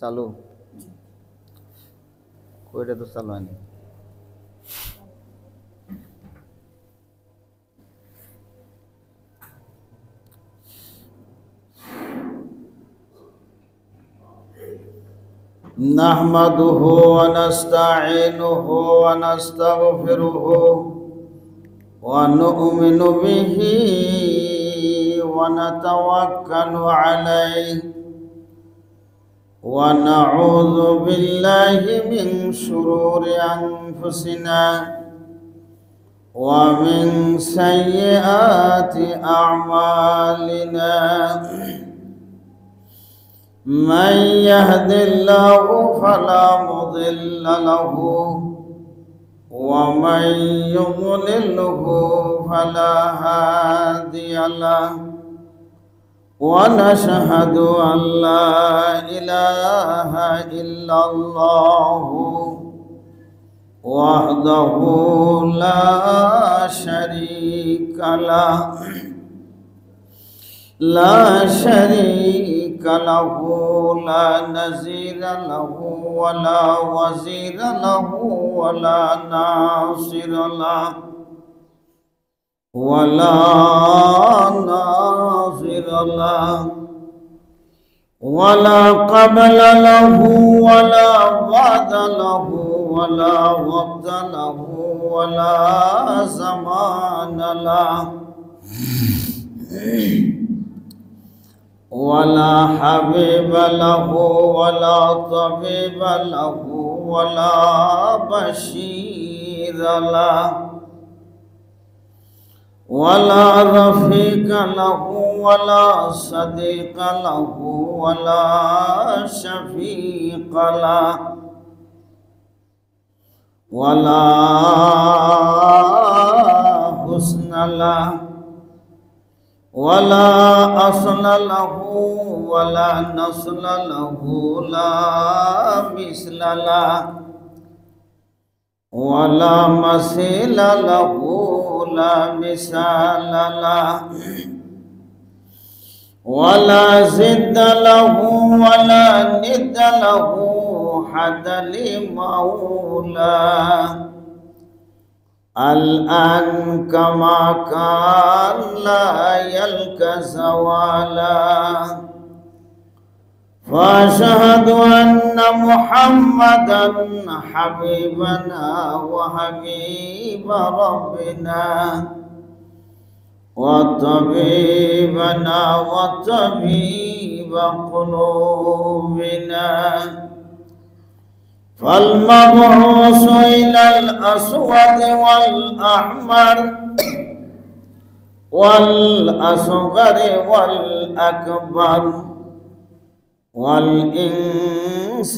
চালু কইটা তো চালু হয়নি। নাহমাদুহু ওয়া নাস্তাঈনুহু ওয়া নাস্তাগফিরুহু ওয়া নু'মিনু বিহি ওয়া নাতাওয়াক্কালু আলাইহি ওয়া নাউযু বিল্লাহি মিন শুরুরি আনফুসিনা ওয়া মিন সাইয়্যাতি আ'মালিনা। من يهد الله فلا مضل له ومن يضلله فلا هادي له ونشهد أن لا إله إلا الله وحده لا شريك له لا شريك له لا نظير له ولا وزير له ولا ناصر له ولا ناصر له ولا قبل له ولا بعد له ولا وقت له ولا زمان له ولا حبيب له ولا طبيب له ولا بشير له ولا رفيق له ولا صديق له ولا شفيق له ولا حسن له ولا أصل له ولا نصل له لا مثل له ولا مثيل له لا مثال له ولا زد له ولا ند له حد لمولاه الآن كما كان لا يلقى زوالا فأشهد أن محمدا حبيبنا وحبيب ربنا وطبيبنا وطبيب قلوبنا فالمبعوث إلى الأسود والأحمر والأصغر والأكبر والإنس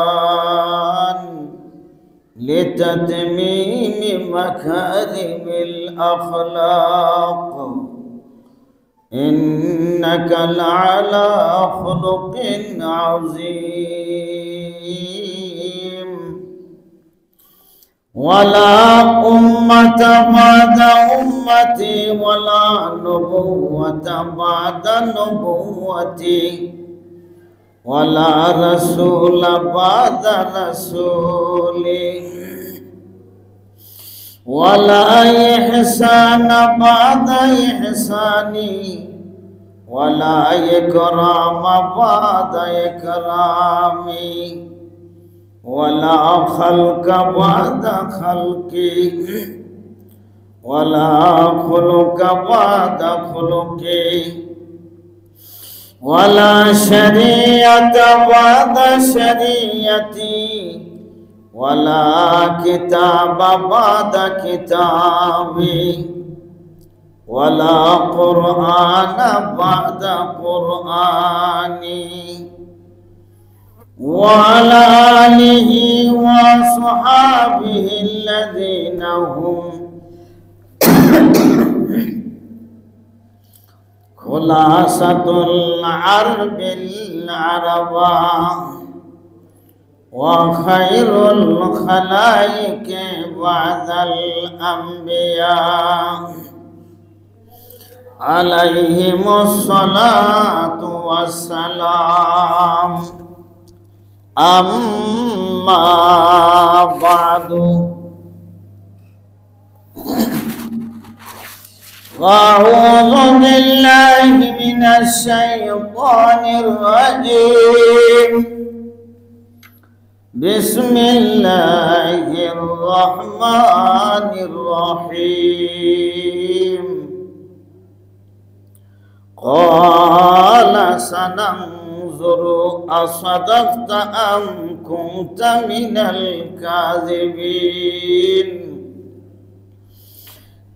والجان لتتميم مكارم الأخلاق إنك لعلى خلق عظيم ولا أمة بعد أمتي ولا نبوة بعد نبوتي ولا رسول بعد رسولي ولا إحسان بعد إحساني ولا إكرام بعد إكرامي ولا خلق بعد خلقي ولا خلق بعد خلقي ولا شريعة بعد شريعتي ولا كتاب بعد كتابي ولا قرآن بعد قرآني وعلى آله وصحابه الذين هم خلاصة العرب العربا وخير الخلائق بعد الأنبياء عليهم الصلاة والسلام. أما بعد، أعوذ بالله من الشيطان الرجيم. بسم الله الرحمن الرحيم. قال سننظر أصدقت أم كنت من الكاذبين.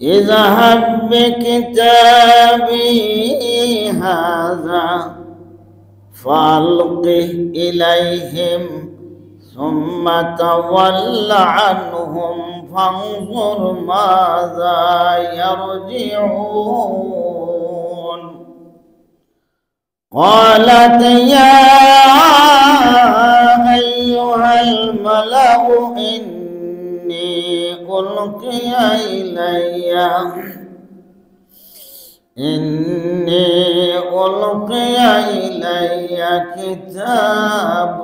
اذهب بكتابي هذا فألقه إليهم ثم تول عنهم فانظر ماذا يرجعون. قالت يا أيها الملأ إني ألقي إلي كتاب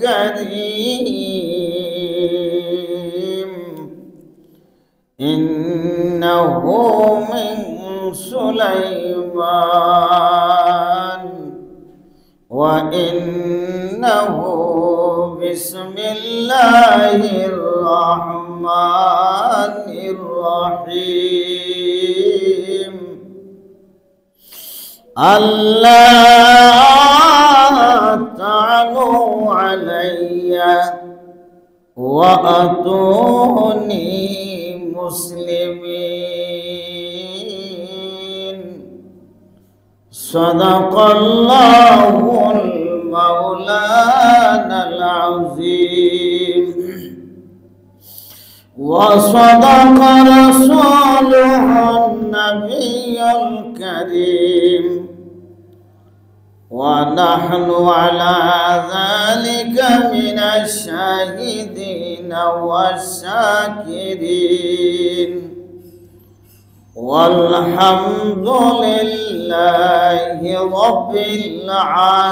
كريم إنه من سليمان وإنه بسم الله الرحمن الرحيم. ألا تعلوا علي وأتوني مسلمين. صدق الله المولانا العظيم وصدق رسوله النبي الكريم ونحن على ذلك من الشاهدين والشاكرين والحمد لله رب العالمين.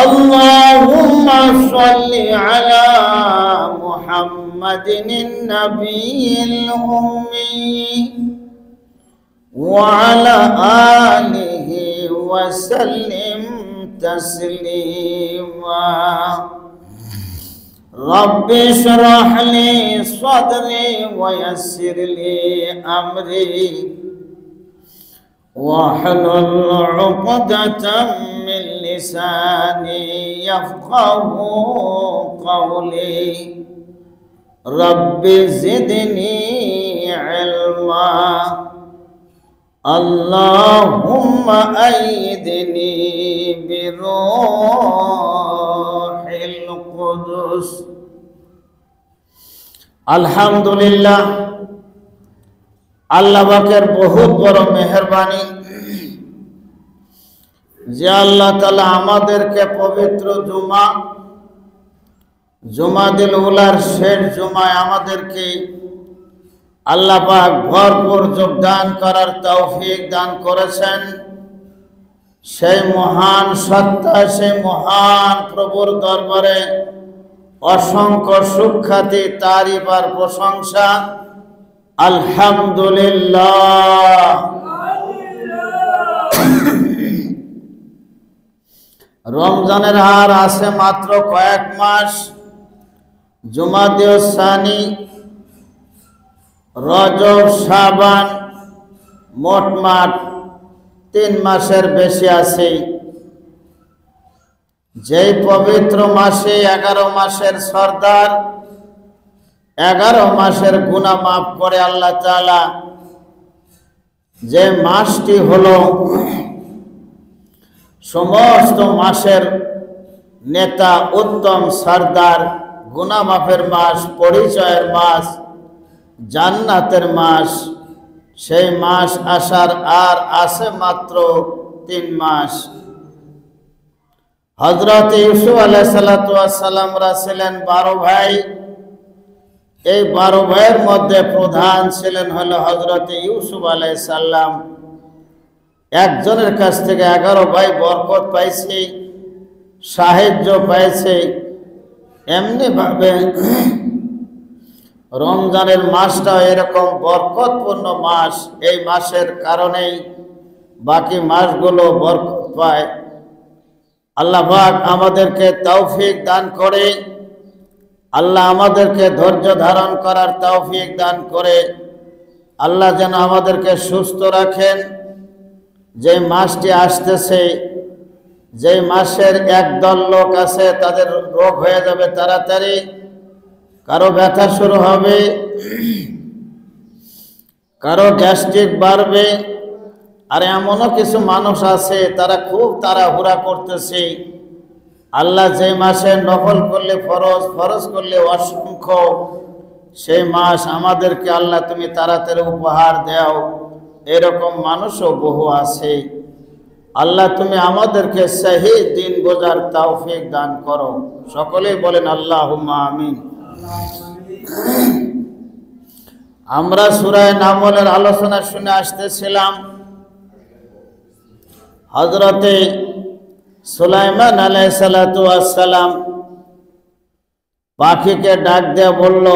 اللهم صل على محمد النبي الأمي وعلى آله وسلم تسليما. رب اشرح لي صدري ويسر لي أمري واحلل عقدة من لساني يفقه قولي. رب زدني علما. اللهم أيدني بروح القدس. আলহামদুলিল্লাহ, আল্লাহ পাকের বহুত বড় মেহেরবানি যে আল্লাহ তাআলা আমাদেরকে পবিত্র জুমাদিল উলার শেষ জুমায় আমাদেরকে আল্লাহ পাক ভরপুর যোগদান করার তৌফিক দান করেছেন। সেই মহান সত্তা, সেই মহান প্রভুর দরবারে অসংখ্য সুখ্যাতি, তারিফ আর প্রশংসা। আলহামদুলিল্লাহ। রমজানের আর আছে মাত্র কয়েক মাস। জুমাদিউস সানি, রজব, শাবান, মোটমাট 3 মাসের বেশি আছে। যেই পবিত্র মাসে 11 মাসের সর্দার, 11 মাসের গুনাহ মাফ করে আল্লাহ তাআলা, যে মাসটি হলো সমস্ত মাসের নেতা, উত্তম সর্দার, গুনাহ মাফের মাস, পরিচয়ের মাস, জান্নাতের মাস। সেই মাস আসার আর আছে মাত্র 3 মাস। হযরত ইউসুফ আলাইহিস সালাতু ওয়াস সালামরা ছিলেন 12 ভাই। এই 12 ভাইয়ের মধ্যে প্রধান ছিলেন হলো হযরত ইউসুফ আলাইহিস সালাম। একজনের কাছ থেকে 11 ভাই বরকত পাইছে, সাহায্য পাইছে। এমনি ভাবে রমজানের মাসটা এরকম বরকতপূর্ণ মাস। এই মাসের কারণেই বাকি মাসগুলো বরকত পায়। আল্লাহ পাক আমাদেরকে তৌফিক দান করে, আল্লাহ আমাদেরকে ধৈর্য ধারণ করার তৌফিক দান করে। আল্লাহ যেন আমাদেরকে সুস্থ রাখেন। যে মাসটি আসতেছে, যে মাসের একদল লোক আছে তাদের রোগ হয়ে যাবে তাড়াতাড়ি, কারো ব্যথা শুরু হবে, কারো গ্যাস্ট্রিক বাড়বে। আর এমনও কিছু মানুষ আছে তারা খুব তাড়াহুড়া করতেছে। আল্লাহ যে মাসে নফল করলে ফরজ, ফরজ করলে অসংখ্য, সেই মাস আমাদেরকে আল্লাহ তুমি তাড়াতাড়ি উপহার দাও। এরকম মানুষও বহু আছে। আল্লাহ তুমি আমাদেরকে সহি দিন বোঝার তৌফিক দান করো। সকলেই বলেন আল্লাহুম্মা আমিন। আমরা সূরা নামলের আলোচনা শুনে আসতেছিলাম। হযরতে সুলাইমান আলাইহিস সালাতু ওয়াস সালাম পাখিকে ডাক দিয়ে বলল,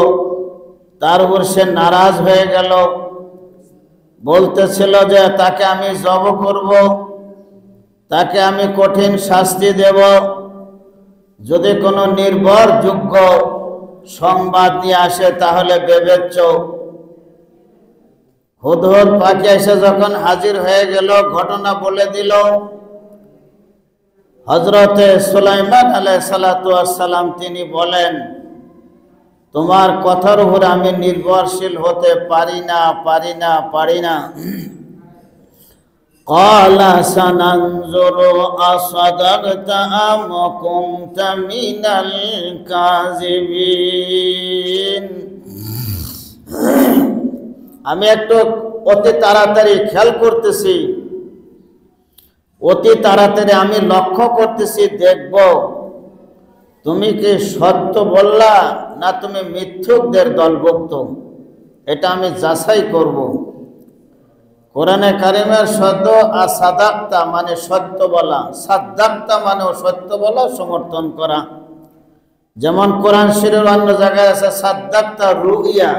তার উপর সে নারাজ হয়ে গেল। বলতেছিল যে তাকে আমি জব করব, তাকে আমি কঠিন শাস্তি দেব। যদি কোনো নির্ভরযোগ্য সংবাদ নিয়ে আসে তাহলে বিবেচ্য। হুদহুদ পাখি এসে যখন হাজির হয়ে গেল, ঘটনা বলে দিল। হযরতে সুলাইমান আলাইহিস সালাতু ওয়াস সালাম তিনি বলেন, তোমার কথার উপর আমি নির্ভরশীল হতে পারি না, পারি না, পারি না। ক্বালা সানানজুরু আসাদাকতা আম কুনতা মিনাল কাযিবিন। আমি একটু অতি তাড়াতাড়ি খেয়াল করতেছি, অতি তাড়াতাড়ি আমি লক্ষ্য করতেছি, দেখব তুমি কি সত্য বললা না তুমি মিথ্যুকদের দলভুক্ত। এটা আমি যাচাই করব। কোরআনে কারিমের শব্দ আসাদাক্তা মানে সত্য বলা, সাদ্দাক্তা মানেও সত্য বলা, সমর্থন করা। যেমন কোরআন শরীফের অন্য জায়গায় আছে সাদ্দাক্তা রুইয়া।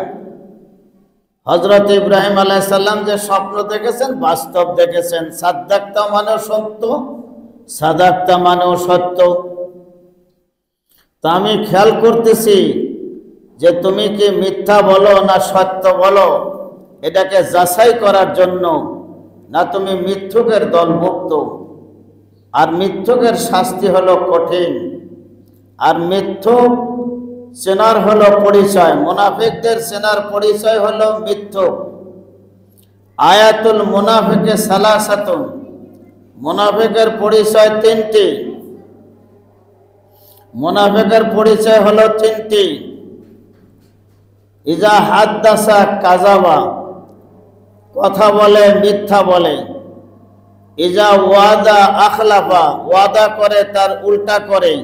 হযরত ইব্রাহিম আলাইহিস সালাম যে স্বপ্ন দেখেছেন বাস্তব দেখেছেন। সাদ্দাক্তা মানেও সত্য, সাদাক্তা মানেও সত্য। তা আমি খেয়াল করতেছি যে তুমি কি মিথ্যা বলো না সত্য বলো, এটাকে যাচাই করার জন্য। না তুমি মিথ্যুকের দলভুক্ত। আর মিথ্যুকের শাস্তি হলো কঠিন। আর মিথ্যুক চেনার হলো পরিচয়, মুনাফিকদের চেনার পরিচয় হলো মিথ্যুক। আয়াতুল মুনাফিকে সালাসাতুন, মুনাফিকের পরিচয় তিনটি। মুনাফিকের পরিচয় হলো তিনটি। ইজা হাদ্দাসা কাযাবা, কথা বলে মিথ্যা বলে। ইজা ওয়াদা আখলাফা, ওয়াদা করে তার উল্টা করে।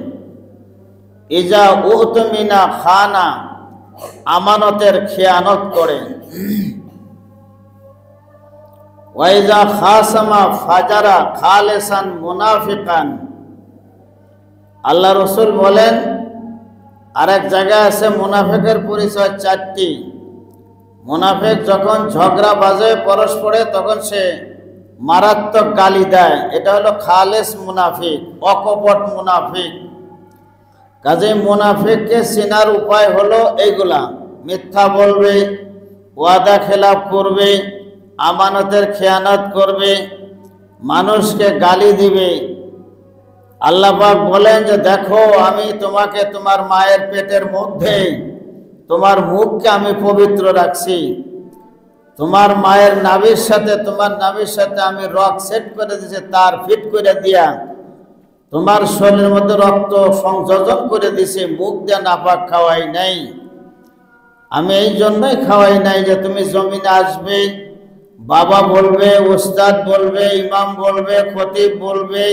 ইজা উতমিনা খানা, আমানতের খেয়ানত করে। ওয়াইজা খাসামা ফাজারা খালেসান মুনাফিকান। আল্লাহ রসুল বলেন, আরেক জায়গায় আছে মুনাফিকের পরিচয় চারটি। মুনাফিক যখন ঝগড়া বাজে পরস্পরে তখন সে মারাত্মক গালি দেয়, এটা হলো খালেস মুনাফিক, অকপট মুনাফিক। কাজে মুনাফিককে চেনার উপায় হলো এইগুলা। মিথ্যা বলবে, ওয়াদা খেলাফ করবে, আমানতের খেয়ানত করবে, মানুষকে গালি দিবে। আল্লাহ পাক বলেন যে দেখো আমি তোমাকে তোমার মায়ের পেটের মধ্যে তোমার মুখকে আমি পবিত্র রাখছি। তোমার মায়ের নাভির সাথে তোমার নাভির সাথে আমি রক সেট করে দিয়েছি, তার ফিট করে দিয়া তোমার শরীরের মধ্যে রক্ত সংযোজন করে দিছি। মুখ দিয়ে নাপাক খাওয়াই নাই। আমি এই জন্যই খাওয়াই নাই যে তুমি জমিনে আসবে, বাবা বলবে, উস্তাদ বলবে, ইমাম বলবে, খতিব বলবে,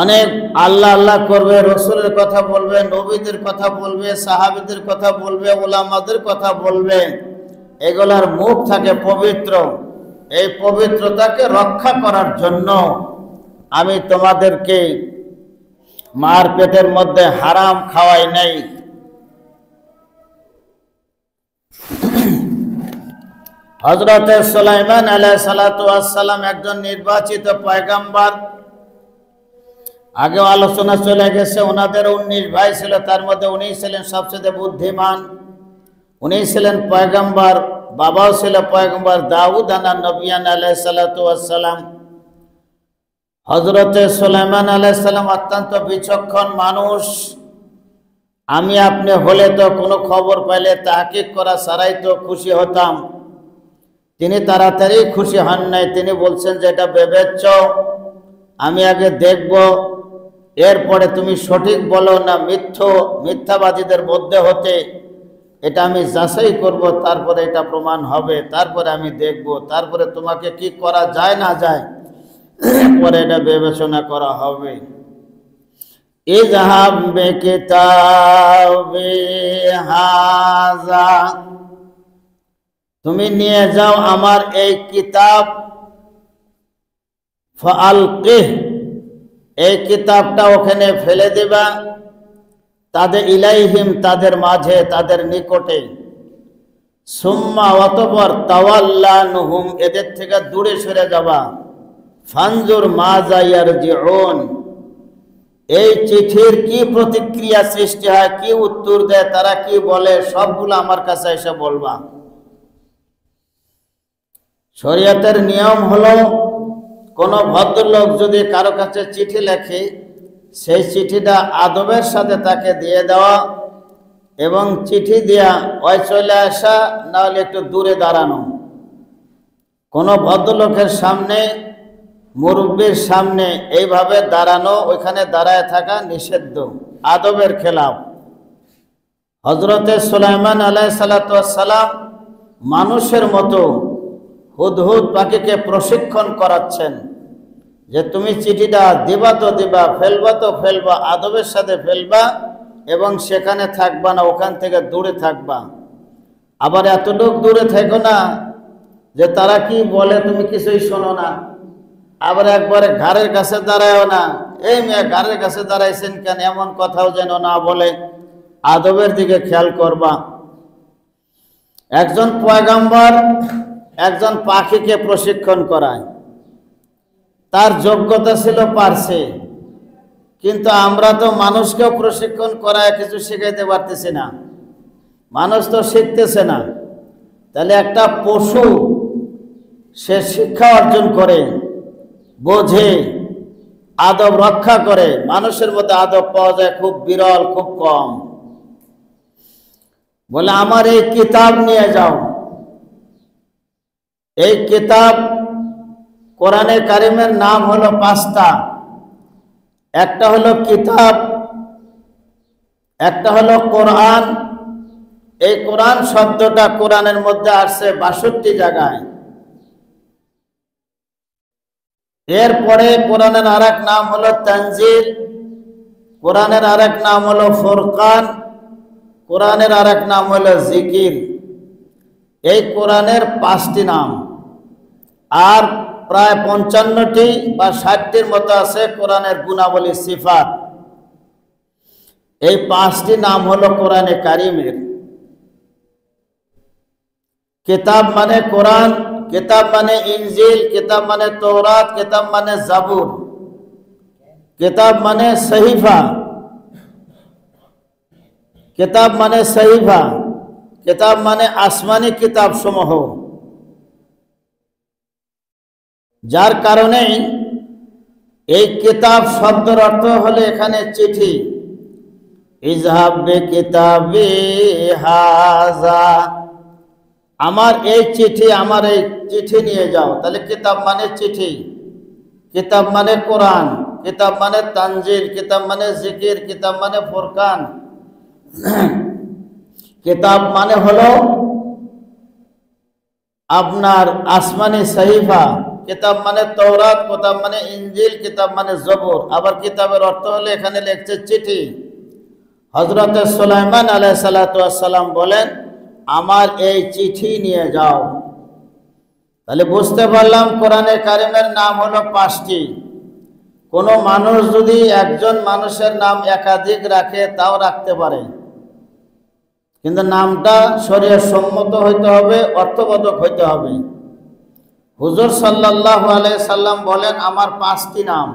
অনেক আল্লাহ আল্লাহ করবে, রসুলের কথা বলবে, নবীদের কথা বলবে, সাহাবীদের কথা বলবে, ওলামাদের কথা বলবে। এগুলার মুখ থাকে পবিত্র। এই পবিত্রতাকে রক্ষা করার জন্য আমি তোমাদেরকে মার পেটের মধ্যে হারাম খাওয়াই নাই। হযরত সুলাইমান আলাইহিস সালাতু ওয়াস সালাম একজন নির্বাচিত পয়গম্বর। আগে আলোচনা চলে গেছে, ওনাদের 19 ভাই ছিল, তার মধ্যে উনি ছিলেন সবচেয়ে বুদ্ধিমান। উনি ছিলেন পয়গম্বর, বাবাও ছিল পয়গম্বর দাউদ নবিয়ান আলাইহিস সালাতু ওয়াস সালাম। হযরত সুলাইমান আলাইহিস সালাম অত্যন্ত বিচক্ষণ মানুষ। আমি আপনি হলে তো কোনো খবর পাইলে তাহকিক করা ছাড়াই তো খুশি হতাম। তিনি তাড়াতাড়ি খুশি হন নাই। তিনি বলছেন যে এটা বিবেচ্য, আমি আগে দেখব, এরপরে তুমি সঠিক বলো না মিথ্যাবাদীদের মধ্যে হতে এটা আমি যাচাই করব, তারপরে এটা প্রমাণ হবে, তারপরে আমি দেখব, তারপরে তোমাকে কি করা যায় না যায় পরে এটা বিবেচনা করা হবে। ইযহাব বিকিতাবি হাযা, তুমি নিয়ে যাও আমার এই কিতাব, ফালকিহ, এই কিতাবটা ওখানে ফেলে দিবা, তাদের ইলাইহিম, তাদের মাঝে, তাদের নিকটে, সুম্মা অতঃপর তাওয়াল্লানহুম, এদের থেকে দূরে সরে যাবা, ফানজুর মাজা ইয়ারজিউন, এই চিঠির কি প্রতিক্রিয়া সৃষ্টি হয়, কি উত্তর দেয়, তারা কি বলে, সবগুলো আমার কাছে এসে বলবা। শরীয়তের নিয়ম হলো কোন ভদ্রলোক যদি কারো কাছে চিঠি লেখে, সেই চিঠিটা আদবের সাথে তাকে দিয়ে দেওয়া এবং চিঠি দিয়া ওই চলে আসা, না হলে একটু দূরে দাঁড়ানো। কোন ভদ্রলোকের সামনে, মুরব্বীর সামনে এইভাবে দাঁড়ানো, ওইখানে দাঁড়ায় থাকা নিষিদ্ধ, আদবের খেলাফ। হযরতে সুলাইমান আলাইহিস সালাতু ওয়াস সালাম মানুষের মতো হুদহুদ পাখিকে প্রশিক্ষণ করাচ্ছেন যে তুমি চিঠিটা দিবা তো দিবা, ফেলবা তো ফেলবা, আদবের সাথে ফেলবা এবং সেখানে থাকবা না, ওখান থেকে দূরে থাকবা। আবার এতটুকু দূরে থেকো না যে তারা কি বলে তুমি কিছুই শোনো না। আবার একবারে ঘাড়ের কাছে দাঁড়ায়ও না, এই মেয়ে ঘাড়ের কাছে দাঁড়াইছেন কেন, এমন কথাও যেন না বলে। আদবের দিকে খেয়াল করবা। একজন পয়গম্বর একজন পাখিকে প্রশিক্ষণ করায়, তার যোগ্যতা ছিল পারছে, কিন্তু আমরা তো মানুষকেও প্রশিক্ষণ করায় কিছু শিখাইতে পারতেছি না, মানুষ তো শিখতেছে না। তাহলে একটা পশু সে শিক্ষা অর্জন করে, বোঝে, আদব রক্ষা করে, মানুষের মধ্যে আদব পাওয়া যায় খুব বিরল, খুব কম। বলে আমার এই কিতাব নিয়ে যাও। এই কিতাব কোরআনে কারিমের নাম হলো 5টা। একটা হলো কিতাব, একটা হলো কোরআন। এই কোরআন শব্দটা কোরআনের মধ্যে আসছে 62 জায়গায়। এরপরে কোরআনের আরেক নাম হলো তানজিল, কোরআনের আরেক নাম হলো ফুরকান, কোরআনের আরেক নাম হলো জিকির। এই কোরআনের 5টি নাম, আর প্রায় 55টি বা 60টির মতো আছে কোরআনের গুণাবলী, সিফাত। এই 5টি নাম হলো কোরআনে কারিমের। কিতাব মানে কোরআন, কিতাব মানে ইনজিল, কিতাব মানে তৌরাত, কিতাব মানে জাবুর, কিতাব মানে সহিফা, কিতাব মানে সহিফা, কিতাব মানে আসমানি কিতাব সমূহ। যার কারণে এই কিতাব শব্দের অর্থ হলো এখানে চিঠি। ইযহাব বিকিতাবি হাযা, আমার এই চিঠি, আমার এই চিঠি নিয়ে যাও। তাহলে কিতাব মানে চিঠি, কিতাব মানে কোরআন, কিতাব মানে তানজিল, কিতাব মানে জিকির, কিতাব মানে ফুরকান। কিতাব মানে হলো আপনার আসমানি সহিফা, কিতাব মানে তওরাত, কিতাব মানে ইনজিল, কিতাব মানে জবুর। আবার কিতাবের অর্থ হলে এখানে লিখছে চিঠি। হযরত সুলাইমান আলাইহিস সালাতু ওয়াস সালাম বলেন, আমার এই চিঠি নিয়ে যাও। তাহলে বুঝতে পারলাম কোরআনে কারিমের নাম হলো 5টি। কোনো মানুষ যদি একজন মানুষের নাম একাধিক রাখে তাও রাখতে পারে, কিন্তু নামটা শরীয়ত সম্মত হইতে হবে, অর্থবোধক হইতে হবে। হুজুর সাল্লাল্লাহু আলাইহি সাল্লাম বলেন, আমার 5টি নাম।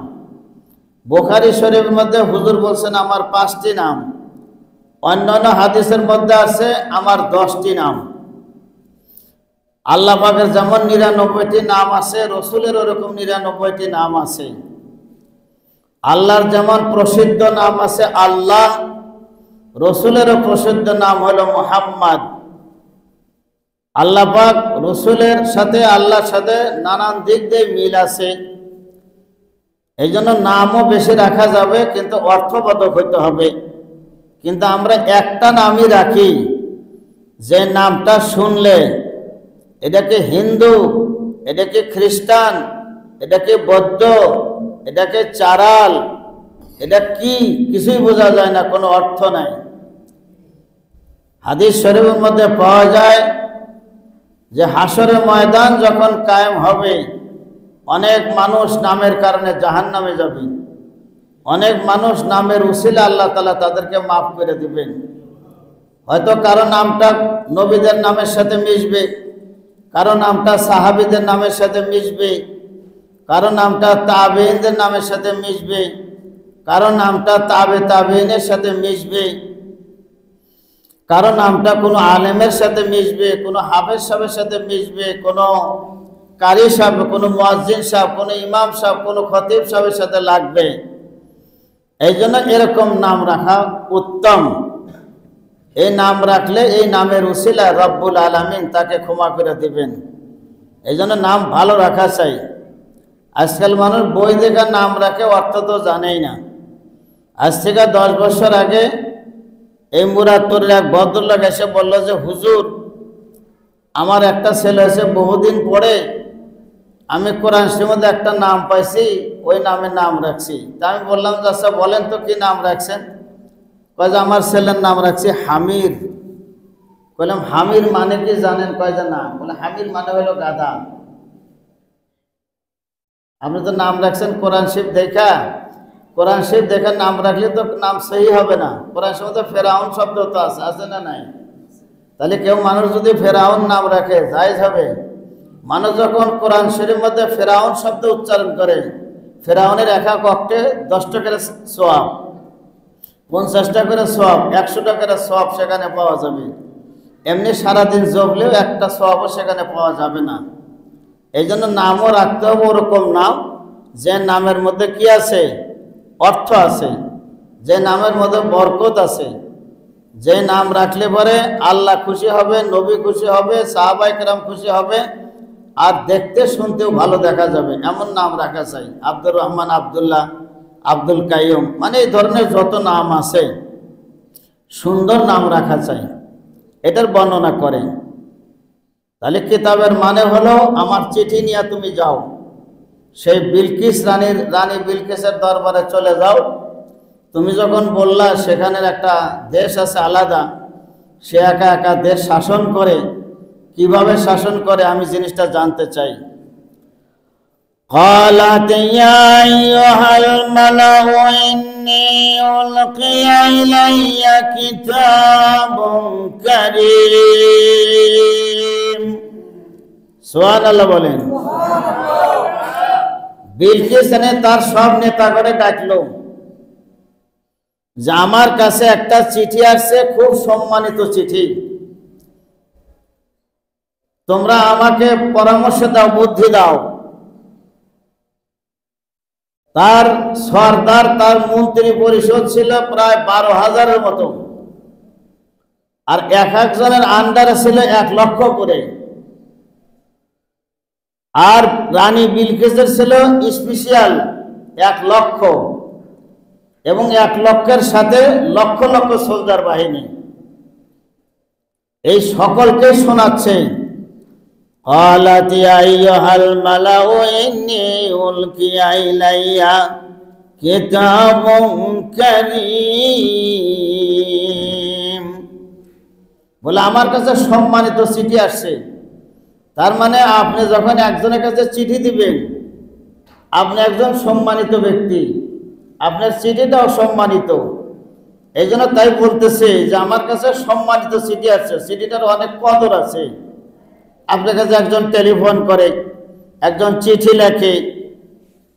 বুখারী শরীফের মধ্যে হুজুর বলছেন আমার 5টি নাম। অন্যান্য হাদিসের মধ্যে আছে আমার 10টি নাম। আল্লাহ পাকের যেমন 99টি নাম আছে, রসুলের ওরকম 99টি নাম আছে। আল্লাহর যেমন প্রসিদ্ধ নাম আছে আল্লাহ, রসুলেরও প্রসিদ্ধ নাম হলো মুহাম্মদ। আল্লাহ পাক রসুলের সাথে আল্লাহর সাথে নানান দিক দিয়ে মিল আছে, এই জন্য নামও বেশি রাখা যাবে, কিন্তু অর্থবোধক হইতে হবে। কিন্তু আমরা একটা নামই রাখি, যে নামটা শুনলে এটাকে হিন্দু, এটাকে খ্রিস্টান, এটাকে বৌদ্ধ, এটাকে চারাল, এটা কি কিছুই বোঝা যায় না, কোনো অর্থ নাই। হাদিস শরীফের মধ্যে পাওয়া যায় যে হাসরের ময়দান যখন কায়েম হবে, অনেক মানুষ নামের কারণে জাহান্নামে যাবে। অনেক মানুষ নামের উসিলা আল্লাহ তাআলা তাদেরকে মাফ করে দিবেন। হয়তো কারো নামটা নবীদের নামের সাথে মিশবে, কারো নামটা সাহাবীদের নামের সাথে মিশবে, কারো নামটা তাবেঈনদের নামের সাথে মিশবে, কারো নামটা তাবেঈনের সাথে মিশবে, কারো নামটা কোনো আলেমের সাথে মিশবে, কোনো হাফেজ সাহেবের সাথে মিশবে, কোনো কারি সাহেব, কোনো মুয়াজ্জিন সাহেব, কোনো ইমাম সাহেব, কোনো খতিব সাহেবের সাথে লাগবে। এই জন্য এরকম নাম রাখা উত্তম। এই নাম রাখলে এই নামের উসিলায় রব্বুল আলামিন তাকে ক্ষমা করে দিবেন। এই জন্য নাম ভালো রাখা চাই। আজকাল মানুষ বই দেখা নাম রাখে, অর্থ তো জানেই না। আজ থেকে 10 বছর আগে এই মুরাদপুরের এক ভদ্রলোক এসে বলল যে হুজুর, আমার একটা ছেলে আছে, বহুদিন পরে আমি কোরআন শরীফের মধ্যে একটা নাম পাইছি, ওই নামে নাম রাখছি। তা আমি বললাম যে আচ্ছা বলেন তো কি নাম রাখছেন? কয় যে আমার ছেলের নাম রাখছি হামির। বললাম হামির মানে কি জানেন? কয় যে না। বলে হামির মানে হলো গাধা। আপনি তো নাম রাখছেন কোরআন শরীফ দেখা, কোরআন শরীফ দেখে নাম রাখলে তো নাম সহি হবে না। কোরআন শরীফে তো ফেরাউন শব্দ তো আছে না নাই? তাহলে কেউ মানুষ যদি ফেরাউন নাম রাখে জায়েজ হবে? মানুষ যখন কোরআন শরীফের মধ্যে ফেরাউন শব্দ উচ্চারণ করে, ফেরাউনের একক অক্ষে 10 টাকার সওয়াব, 50 টাকার সওয়াব, 100 টাকার সওয়াব সেখানে পাওয়া যাবে। এমনি সারাদিন জপলেও একটা সওয়াবও সেখানে পাওয়া যাবে না। এই জন্য নামও রাখতে হবে ওরকম নাম, যে নামের মধ্যে কি আছে? অর্থ আছে, যে নামের মধ্যে বরকত আছে, যে নাম রাখলে পরে আল্লাহ খুশি হবে, নবী খুশি হবে, সাহাবায়ে কেরাম খুশি হবে, আর দেখতে শুনতেও ভালো দেখা যাবে, এমন নাম রাখা চাই। আব্দুর রহমান, আব্দুল্লাহ, আব্দুল কাইয়ুম, মানে এই ধরনের যত নাম আছে সুন্দর নাম রাখা চাই। এটার বর্ণনা করে। তাহলে কিতাবের মানে হলো আমার চিঠি নিয়ে তুমি যাও, সেই বিলকিস রানী বিলকিসের দরবারে চলে যাও। তুমি যখন বললা সেখানের একটা দেশ আছে আলাদা, সে একা একা দেশ শাসন করে, কিভাবে শাসন করে আমি জিনিসটা জানতে চাই। قالت يا أيها الملأ إني ألقي إلي كتاب كريم। সুবহানাল্লাহ বলেন। বিলকিস তার সব নেতা করে ডাকলো যে আমার কাছে একটা চিঠি আসছে, খুব সম্মানিত চিঠি, তোমরা আমাকে পরামর্শ দাও, বুদ্ধি দাও। তার সরদার, তার মন্ত্রী পরিষদ ছিল প্রায় 12,000-এর মতো, আর এক একজনের আন্ডারে ছিল 1 লক্ষ করে। আর রানী বিলকিসের ছিল স্পেশাল 1 লক্ষ, এবং 1 লক্ষের সাথে লক্ষ লক্ষ সোলজার বাহিনী। এই সকলকে শোনাচ্ছে قالت يا أيها الملأ إني ألقي إلي كتاب كريم। বলে আমার কাছে সম্মানিত চিঠি আসছে। তার মানে আপনি যখন একজনের কাছে চিঠি দিবেন, আপনি একজন সম্মানিত ব্যক্তি, আপনার চিঠিটাও সম্মানিত। এই জন্য তাই বলতেছে যে আমার কাছে সম্মানিত চিঠি আছে, চিঠিটার অনেক কদর আছে। আপনার কাছে একজন টেলিফোন করে, একজন চিঠি লেখে,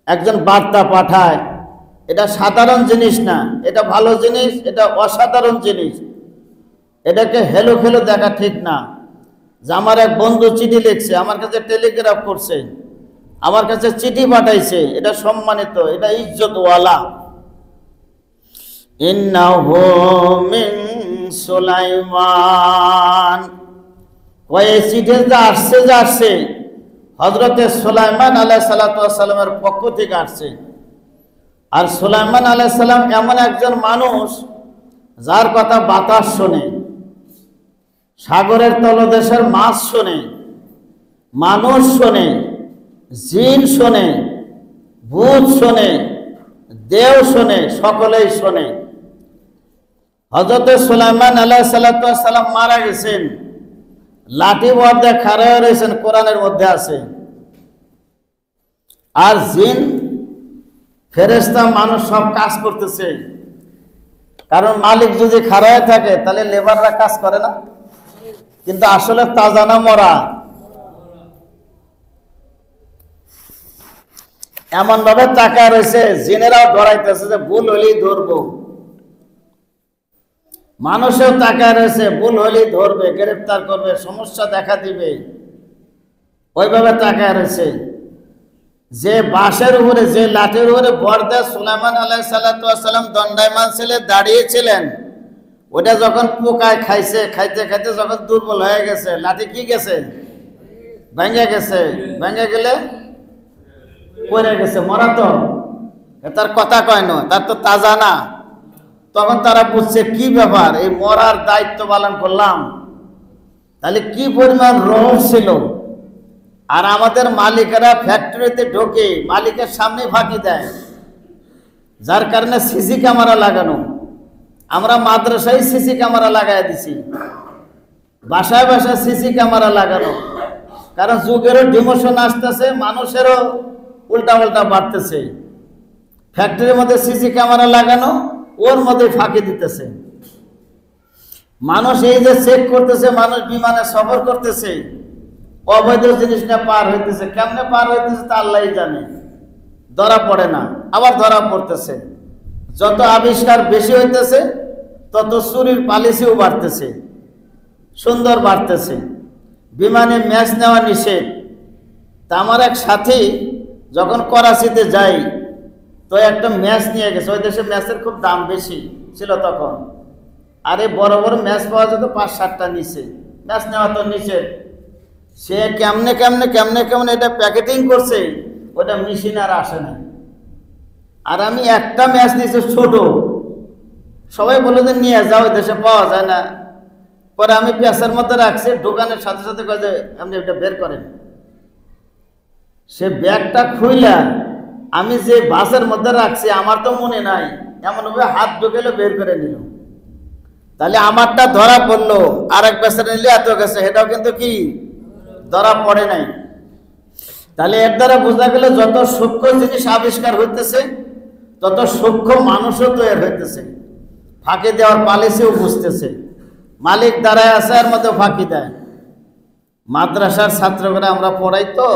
একজন বার্তা পাঠায়, এটা সাধারণ জিনিস না, এটা ভালো জিনিস, এটা অসাধারণ জিনিস। এটাকে হেলো খেলো দেখা ঠিক না। যে আমার এক বন্ধু চিঠি লিখছে, আমার কাছে টেলিগ্রাফ করছে, আমার কাছে চিঠি পাঠাইছে, এটা সম্মানিত, এটা ইজ্জতওয়ালা। ইন্নাহু মিন সুলাইমান, ওই চিঠি যা আসছে হযরতে সুলাইমান আলাইহিস সালাতু ওয়াস সালামের পক্ষ থেকে আসছে। আর সুলাইমান আলাইহিস সালাম এমন একজন মানুষ যার কথা বাতাস শোনে, সাগরের তলদেশের মাছ শোনে, মানুষ শোনে, জিন শোনে, ভূত শোনে, দেও শোনে, সকলেই শোনে। হযরত সুলাইমান আলাইহিস সালাতু ওয়াস সালাম মারা গেছেন, লাঠি মধ্যে খাড়া হয়ে রয়েছেন, কোরআনের মধ্যে আছে। আর জিন, ফেরেশতা, মানুষ সব কাজ করতেছে। কারণ মালিক যদি খাড়া হয়ে থাকে তাহলে লেবাররা কাজ করে না, কিন্তু আসলে তাজা না মরা। এমন ভাবে তাকায় রয়েছে, জিনেরাও ডরাইতেছে যে ভুল হলেই ধরবো, মানুষেও তাকায় রয়েছে ভুল হলেই ধরবে, গ্রেফতার করবে, সমস্যা দেখা দিবে, ওইভাবে তাকায় রয়েছে। যে বাঁশের উপরে, যে লাঠির উপরে ভর দিয়ে সুলাইমান আলাইহিস সালাতু ওয়াস সালাম দণ্ডায়মান ছিলেন, দাঁড়িয়েছিলেন, ওটা যখন পোকায় খাইছে, খাইতে খাইতে যখন দুর্বল হয়ে গেছে, লাঠি কি গেছে, ভেঙে গেছে। ভেঙে গেলে পড়ে গেছে, মরা তো, তার কথা কয় না, তার তো তাজা না। তখন তারা বুঝছে কি ব্যাপার, এই মরার দায়িত্ব পালন করলাম, তাহলে কি পরিমাণ রোগ ছিল। আর আমাদের মালিকেরা ফ্যাক্টরিতে ঢোকে, মালিকের সামনে ফাঁকি দেয়, যার কারণে সিসি ক্যামেরা লাগানো। আমরা মাদ্রাসায় সিসি ক্যামেরা লাগাই দিছি, বাসায় বাসায় সিসি ক্যামেরা লাগানো। কারণ যুগেরও ডিমোশন আসতেছে, মানুষেরও উল্টা উল্টা বাড়তেছে। ফ্যাক্টরির মধ্যে সিসি ক্যামেরা লাগানো, ওর মধ্যে ফাঁকি দিতেছে। মানুষ এই যে চেক করতেছে, মানুষ বিমানে সফর করতেছে, অবৈধ জিনিসটা পার হইতেছে, কেমনে পার হইতেছে তা আল্লাহই জানে, ধরা পড়ে না, আবার ধরা পড়তেছে। যত আবিষ্কার বেশি হইতেছে তত চুরির পলিসিও বাড়তেছে, সুন্দর বাড়তেছে। বিমানে ম্যাচ নেওয়া নিষেধ। তা আমার এক সাথী যখন করাচিতে যাই, তো একটা ম্যাচ নিয়ে গেছে, ওই দেশে ম্যাচের খুব দাম বেশি ছিল তখন। আরে বড় বড় ম্যাচ পাওয়া যেত 5-7টা নিচে, ম্যাচ নেওয়া তো নিষেধ। সে কেমনে কেমনে কেমনে কেমনে এটা প্যাকেটিং করছে, ওটা মেশিন আর আসে না। আর আমি একটা ম্যাচ নিয়েছি ছোট, সবাই বলে যে নিয়ে যাও, দেশে পাওয়া যায় না। পরে আমি প্যাসের মধ্যে রাখছি, দোকানের সাথে সাথে কাজে আপনি এটা বের করেন। সে ব্যাগটা খুইলা আমি যে বাসের মধ্যে রাখছি, আমার তো মনে নাই, এমনভাবে হাত ঢুকেলে বের করে নিল। তাহলে আমারটা ধরা পড়লো, আর এক প্যাসের নিলে এত গেছে, এটাও কিন্তু কি ধরা পড়ে নাই। তাহলে এর দ্বারা বোঝা গেল যত সূক্ষ্ম জিনিস আবিষ্কার হইতেছে তত সূক্ষ্ম মানুষও তৈরি হইতেছে, ফাঁকি দেওয়ার পলিসিও বুঝতেছে। মালিক দাঁড়ায় আছে, এর মধ্যে ফাঁকি দেয়। মাদ্রাসার ছাত্ররা আমরা পড়াই তো,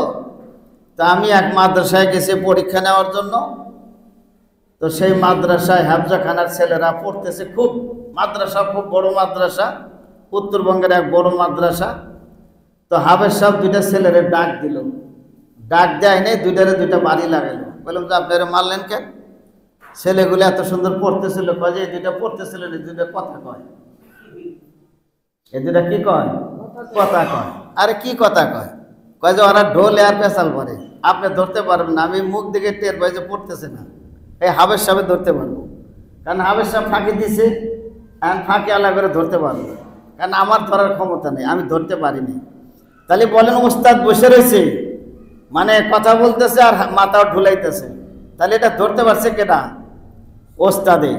তা আমি এক মাদ্রাসায় গেছি পরীক্ষা নেওয়ার জন্য। তো সেই মাদ্রাসায় হাফজাখানার ছেলেরা পড়তেছে, খুব মাদ্রাসা, খুব বড় মাদ্রাসা, উত্তরবঙ্গের এক বড় মাদ্রাসা। তো হাফেজ সাহেব দুইটা ছেলেরে ডাক দিল, ডাক দেয় নেই, দুইটা বাড়ি লাগাইল। বললাম যে আপনারা মারলেন কেন? ছেলেগুলো এত সুন্দর পড়তেছিল, কয় যে এই দুইটা পড়তেছিল, এই দুইটা কথা কয়। এই দুইটা কি কয়? কথা কয়। আরে কি কথা কয়? কয় যে ওরা ঢোল আর পেশাল পরে, আপনি ধরতে পারবেন না। আমি মুখ দিকে টের পাই যে পড়তেছে না, এই হাফেজ সাহেব ধরতে পারবো, কারণ হাফেজ সাহেব ফাঁকি দিছে, ফাঁকি আলা করে ধরতে পারবো, কারণ আমার ধরার ক্ষমতা নেই, আমি ধরতে পারিনি। তাহলে বলেন ওস্তাদ বসে রয়েছে, মানে কথা বলতেছে আর মাথাও ঢুলাইতেছে, তাহলে এটা ধরতে পারছে কেটা? ওস্তাদে।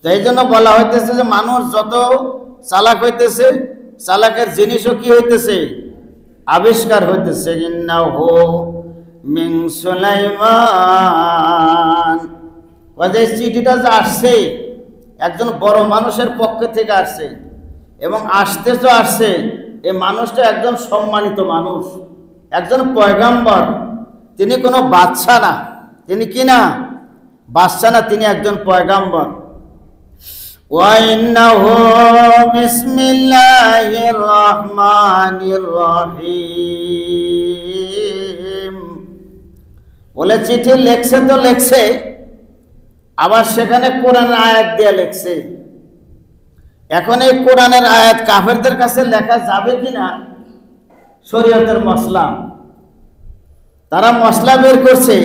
তো এই জন্য বলা হইতেছে যে মানুষ যত চালাক হইতেছে, চালাকের জিনিসও কি হইতেছে? আবিষ্কার হইতেছে। ইন্নাহু মিন সুলাইমান, ওই চিঠিটা যে আসছে একজন বড় মানুষের পক্ষ থেকে আসছে, এবং আসতে তো আসছে এই মানুষটা একজন সম্মানিত মানুষ, একজন পয়গম্বর। তিনি কোনো বাদশা না, তিনি কি না? বাদশা না, তিনি একজন পয়গম্বর। ওয়াইন্নাহু বিসমিল্লাহির রহমানির রহিম বলে চিঠি লেখছে তো লেখছে, আবার সেখানে কোরআনের আয়াত দিয়ে লেখছে। এখন এই কোরআনের আয়াত কাফেরদের কাছে লেখা যাবে কিনা? শরীয়তের মসলা, তারা মসলা বের করছে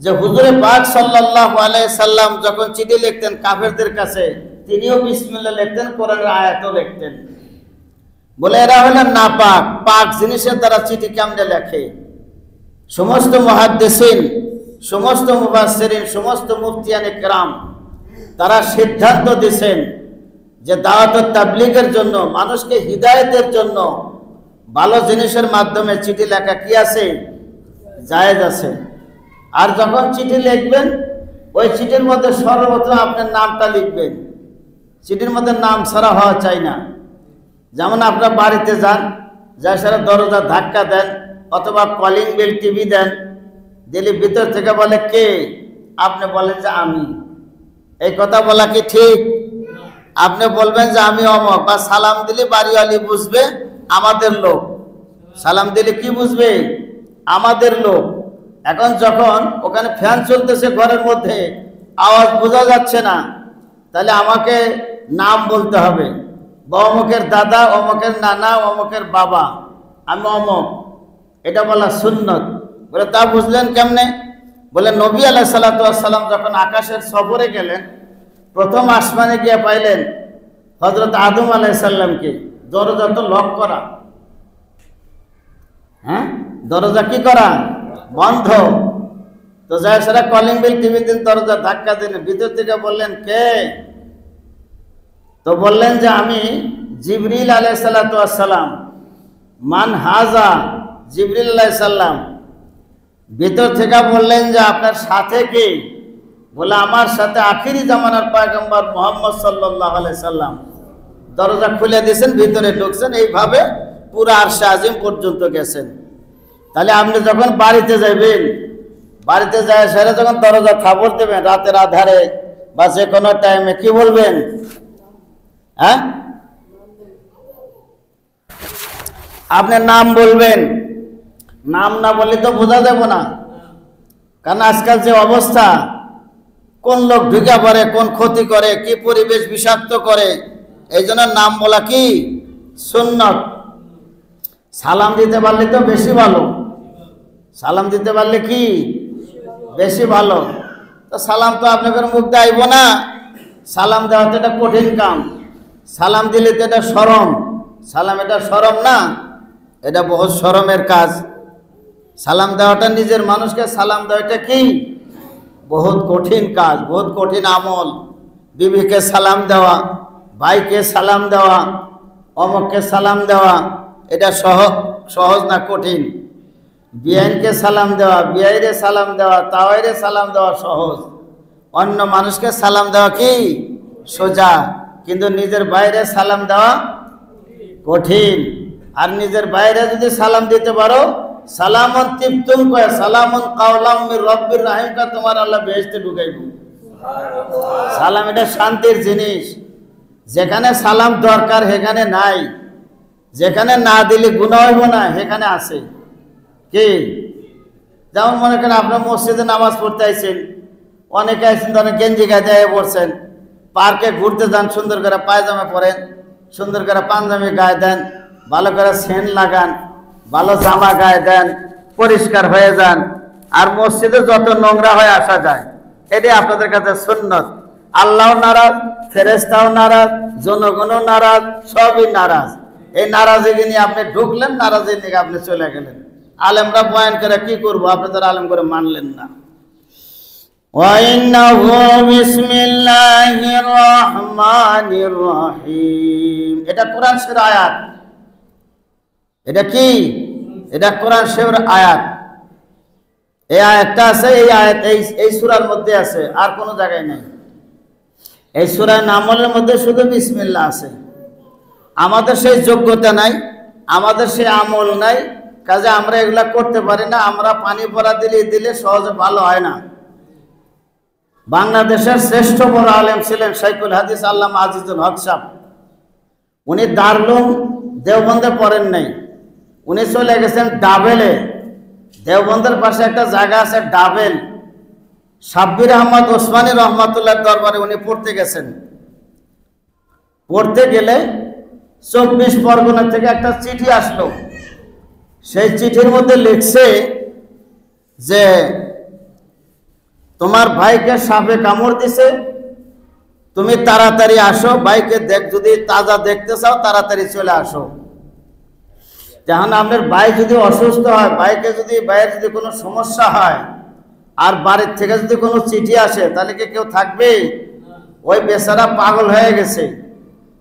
যে হুজুরে পাক সাল্লাল্লাহু আলাইহি সাল্লাম যখন চিঠি লিখতেন কাফেরদের কাছে, তিনিও বিসমিল্লাহ লিখতেন, কোরআনের আয়াতও লিখতেন। বলে এরা হলো নাপাক, পাক জিনিসের দ্বারা চিঠি কেমনে লেখে? সমস্ত মুহাদ্দিসিন, সমস্ত মুফাসসিরিন, সমস্ত মুফতিয়ানে কেরাম তারা সিদ্ধান্ত দিয়েছেন যে দাওয়াত ও তাবলীগের জন্য, মানুষকে হিদায়াতের জন্য ভালো জিনিসের মাধ্যমে চিঠি লেখা কি আছে? জায়েজ আছে। আর যখন চিঠি লিখবেন, ওই চিঠির মধ্যে সর্বপ্রথম আপনার নামটা লিখবেন। চিঠির মধ্যে নাম ছাড়া হওয়া চাই না। যেমন আপনার বাড়িতে যান, যার সারা দরজা ধাক্কা দেন অথবা কলিং বেল টিভি দেন, দিলে ভিতর থেকে বলে কে? আপনি বলেন যে আমি। এই কথা বলা কি ঠিক? আপনি বলবেন যে আমি অমক, বা সালাম দিলে বাড়িওয়ালি বুঝবে আমাদের লোক। সালাম দিলে কি বুঝবে? আমাদের লোক। এখন যখন ওখানে ফ্যান চলতেছে ঘরের মধ্যে, আওয়াজ বোঝা যাচ্ছে না, তাহলে আমাকে নাম বলতে হবে, বা অমুকের দাদা, অমুকের নানা, অমুকের বাবা, আমি অমক, এটা বলা সুন্নত। বলে তা বুঝলেন কেমনে? বলে নবী আলাইহিস সালাতু ওয়াস সালাম যখন আকাশের সফরে গেলেন, প্রথম আসমানে গিয়ে পাইলেন হযরত আদম আলাইহিস সালামকে। দরজা তো লক করা, হ্যাঁ, দরজা কি করা? বন্ধ। তো যাই সারা কলিং বেল টিভি দিন, দরজা ধাক্কা দিলেন, ভিতর থেকে বললেন কে? তো বললেন যে আমি জিবরিল আলাইহিস সালাতু ওয়াস সালাম। মান হাজা? জিবরিল আলাইহিস সালাম। ভিতর থেকে বললেন যে আপনার সাথে কে? বলে আমার সাথে আখিরি জামানার পয়গম্বর মুহাম্মদ সাল্লাল্লাহু আলাইহি সাল্লাম। দরজা খুলে দিয়েছেন, ভিতরে ঢুকছেন, এইভাবে পুরো আরশে আজিম পর্যন্ত গেছেন। তাহলে আপনি যখন বাড়িতে যাবেন, বাড়িতে যায় সেটা যখন দরজা খাবার দেবেন রাতের আধারে বা যে কোনো টাইমে, কি বলবেন? হ্যাঁ, আপনার নাম বলবেন। নাম না বললে তো বোঝা যাবে না, কারণ আজকাল যে অবস্থা, কোন লোক ঢুকে পড়ে, কোন ক্ষতি করে, কি পরিবেশ বিষাক্ত করে, এই জন্য নাম বলা কি সুন্নত। সালাম দিতে পারলে তো বেশি ভালো, সালাম দিতে পারলে কি বেশি ভালো। তো সালাম তো আপনাদের মুখ দিয়ে আইব না, সালাম দেওয়া তো এটা কঠিন কাম। সালাম দিলে তো এটা শরম, সালাম এটা শরম না, এটা বহুত শরমের কাজ। সালাম দেওয়াটা, নিজের মানুষকে সালাম দেওয়াটা কি বহুত কঠিন কাজ, বহুত কঠিন আমল। বিবিকে সালাম দেওয়া, ভাইকে সালাম দেওয়া, অমুককে সালাম দেওয়া, এটা সহজ না কঠিন। বিআইনকে সালাম দেওয়া, বিআইরে সালাম দেওয়া, তাওয়াইরে সালাম দেওয়া সহজ। অন্য মানুষকে সালাম দেওয়া কি সোজা, কিন্তু নিজের বাইরে সালাম দেওয়া কঠিন। আর নিজের বাইরে যদি সালাম দিতে পারো, সালামন তিবতুম কয়, সালামন কাওলাম মির রব্বির রাহিম কা, তোমার আল্লাহ বেহেশতে ঢুকাইব। সালাম এটা শান্তির জিনিস। যেখানে সালাম দরকার সেখানে নাই, যেখানে না দিলে গুনাহ হইব না সেখানে আছে। কি, যেমন মনে করেন আপনার মসজিদে নামাজ পড়তে আইছেন, অনেকে আইছেন তো অনেক গেঞ্জি গায়ে দিয়ে পড়ছেন, পার্কে ঘুরতে যান, সুন্দর করে পায়জামা পরেন, সুন্দর করে পাঞ্জাবি গায়ে দেন, ভালো করে সেন্ট লাগান, ভালো জামা গায়ে দেন, পরিষ্কার হয়ে যান, আর মসজিদে যত নোংরা হয়ে আসা যায়, এটাই আপনাদের কাছে সুন্নত। আল্লাহও নারাজ, ফেরেশতাও নারাজ, জনগণও নারাজ, সবই নারাজ। এই নারাজিগি নিয়ে আপনি ঢুকলেন, নারাজি নিয়ে আপনি চলে গেলেন। আলেমরা বয়ান করে কি করবো, আপনি তো আলেম করে মানলেন না। ওয়াইন্নাহু বিসমিল্লাহির রহমানির রহিম, এটা কোরআন শরীফের আয়াত। এটা কি? এটা কোরআন শরীফের আয়াত। এই আয়াতটা আছে, এই আয়াত এই সূরার মধ্যে আছে, আর কোনো জায়গায় নেই। এই সূরার নামের মধ্যে শুধু বিসমিল্লাহ আছে। আমাদের সেই যোগ্যতা নাই, আমাদের সেই আমল নাই, কাজে আমরা এগুলা করতে পারি না। আমরা পানি পড়া দিলে সহজে ভালো হয় না। বাংলাদেশের শ্রেষ্ঠ বড় আলেম ছিলেন শাইখুল হাদিস আল্লামা আজিজুল হক সাহেব। উনি দারুল দেওবন্দে পড়েন নাই, উনি চলে গেছেন ডাবেলে। দেওবন্দের পাশে একটা জায়গা আছে ডাবেল, সাব্বির আহমদ ওসমানী রহমাতুল্লাহ দরবারে উনি পড়তে গেছেন। পড়তে গেলে 24 পরগনা থেকে একটা চিঠি আসলো। সেই চিঠির মধ্যে লিখছে যে তোমার ভাইকে সাপে কামড় দিছে, তুমি তাড়াতাড়ি আসো, ভাইকে যদি তাজা দেখতে চাও তাড়াতাড়ি চলে আসো। যখন আপনার ভাই যদি অসুস্থ হয়, ভাইয়ের যদি কোনো সমস্যা হয়, আর বাড়ির থেকে যদি কোনো চিঠি আসে, তাহলে কি কেউ থাকবে? ওই বেচারা পাগল হয়ে গেছে।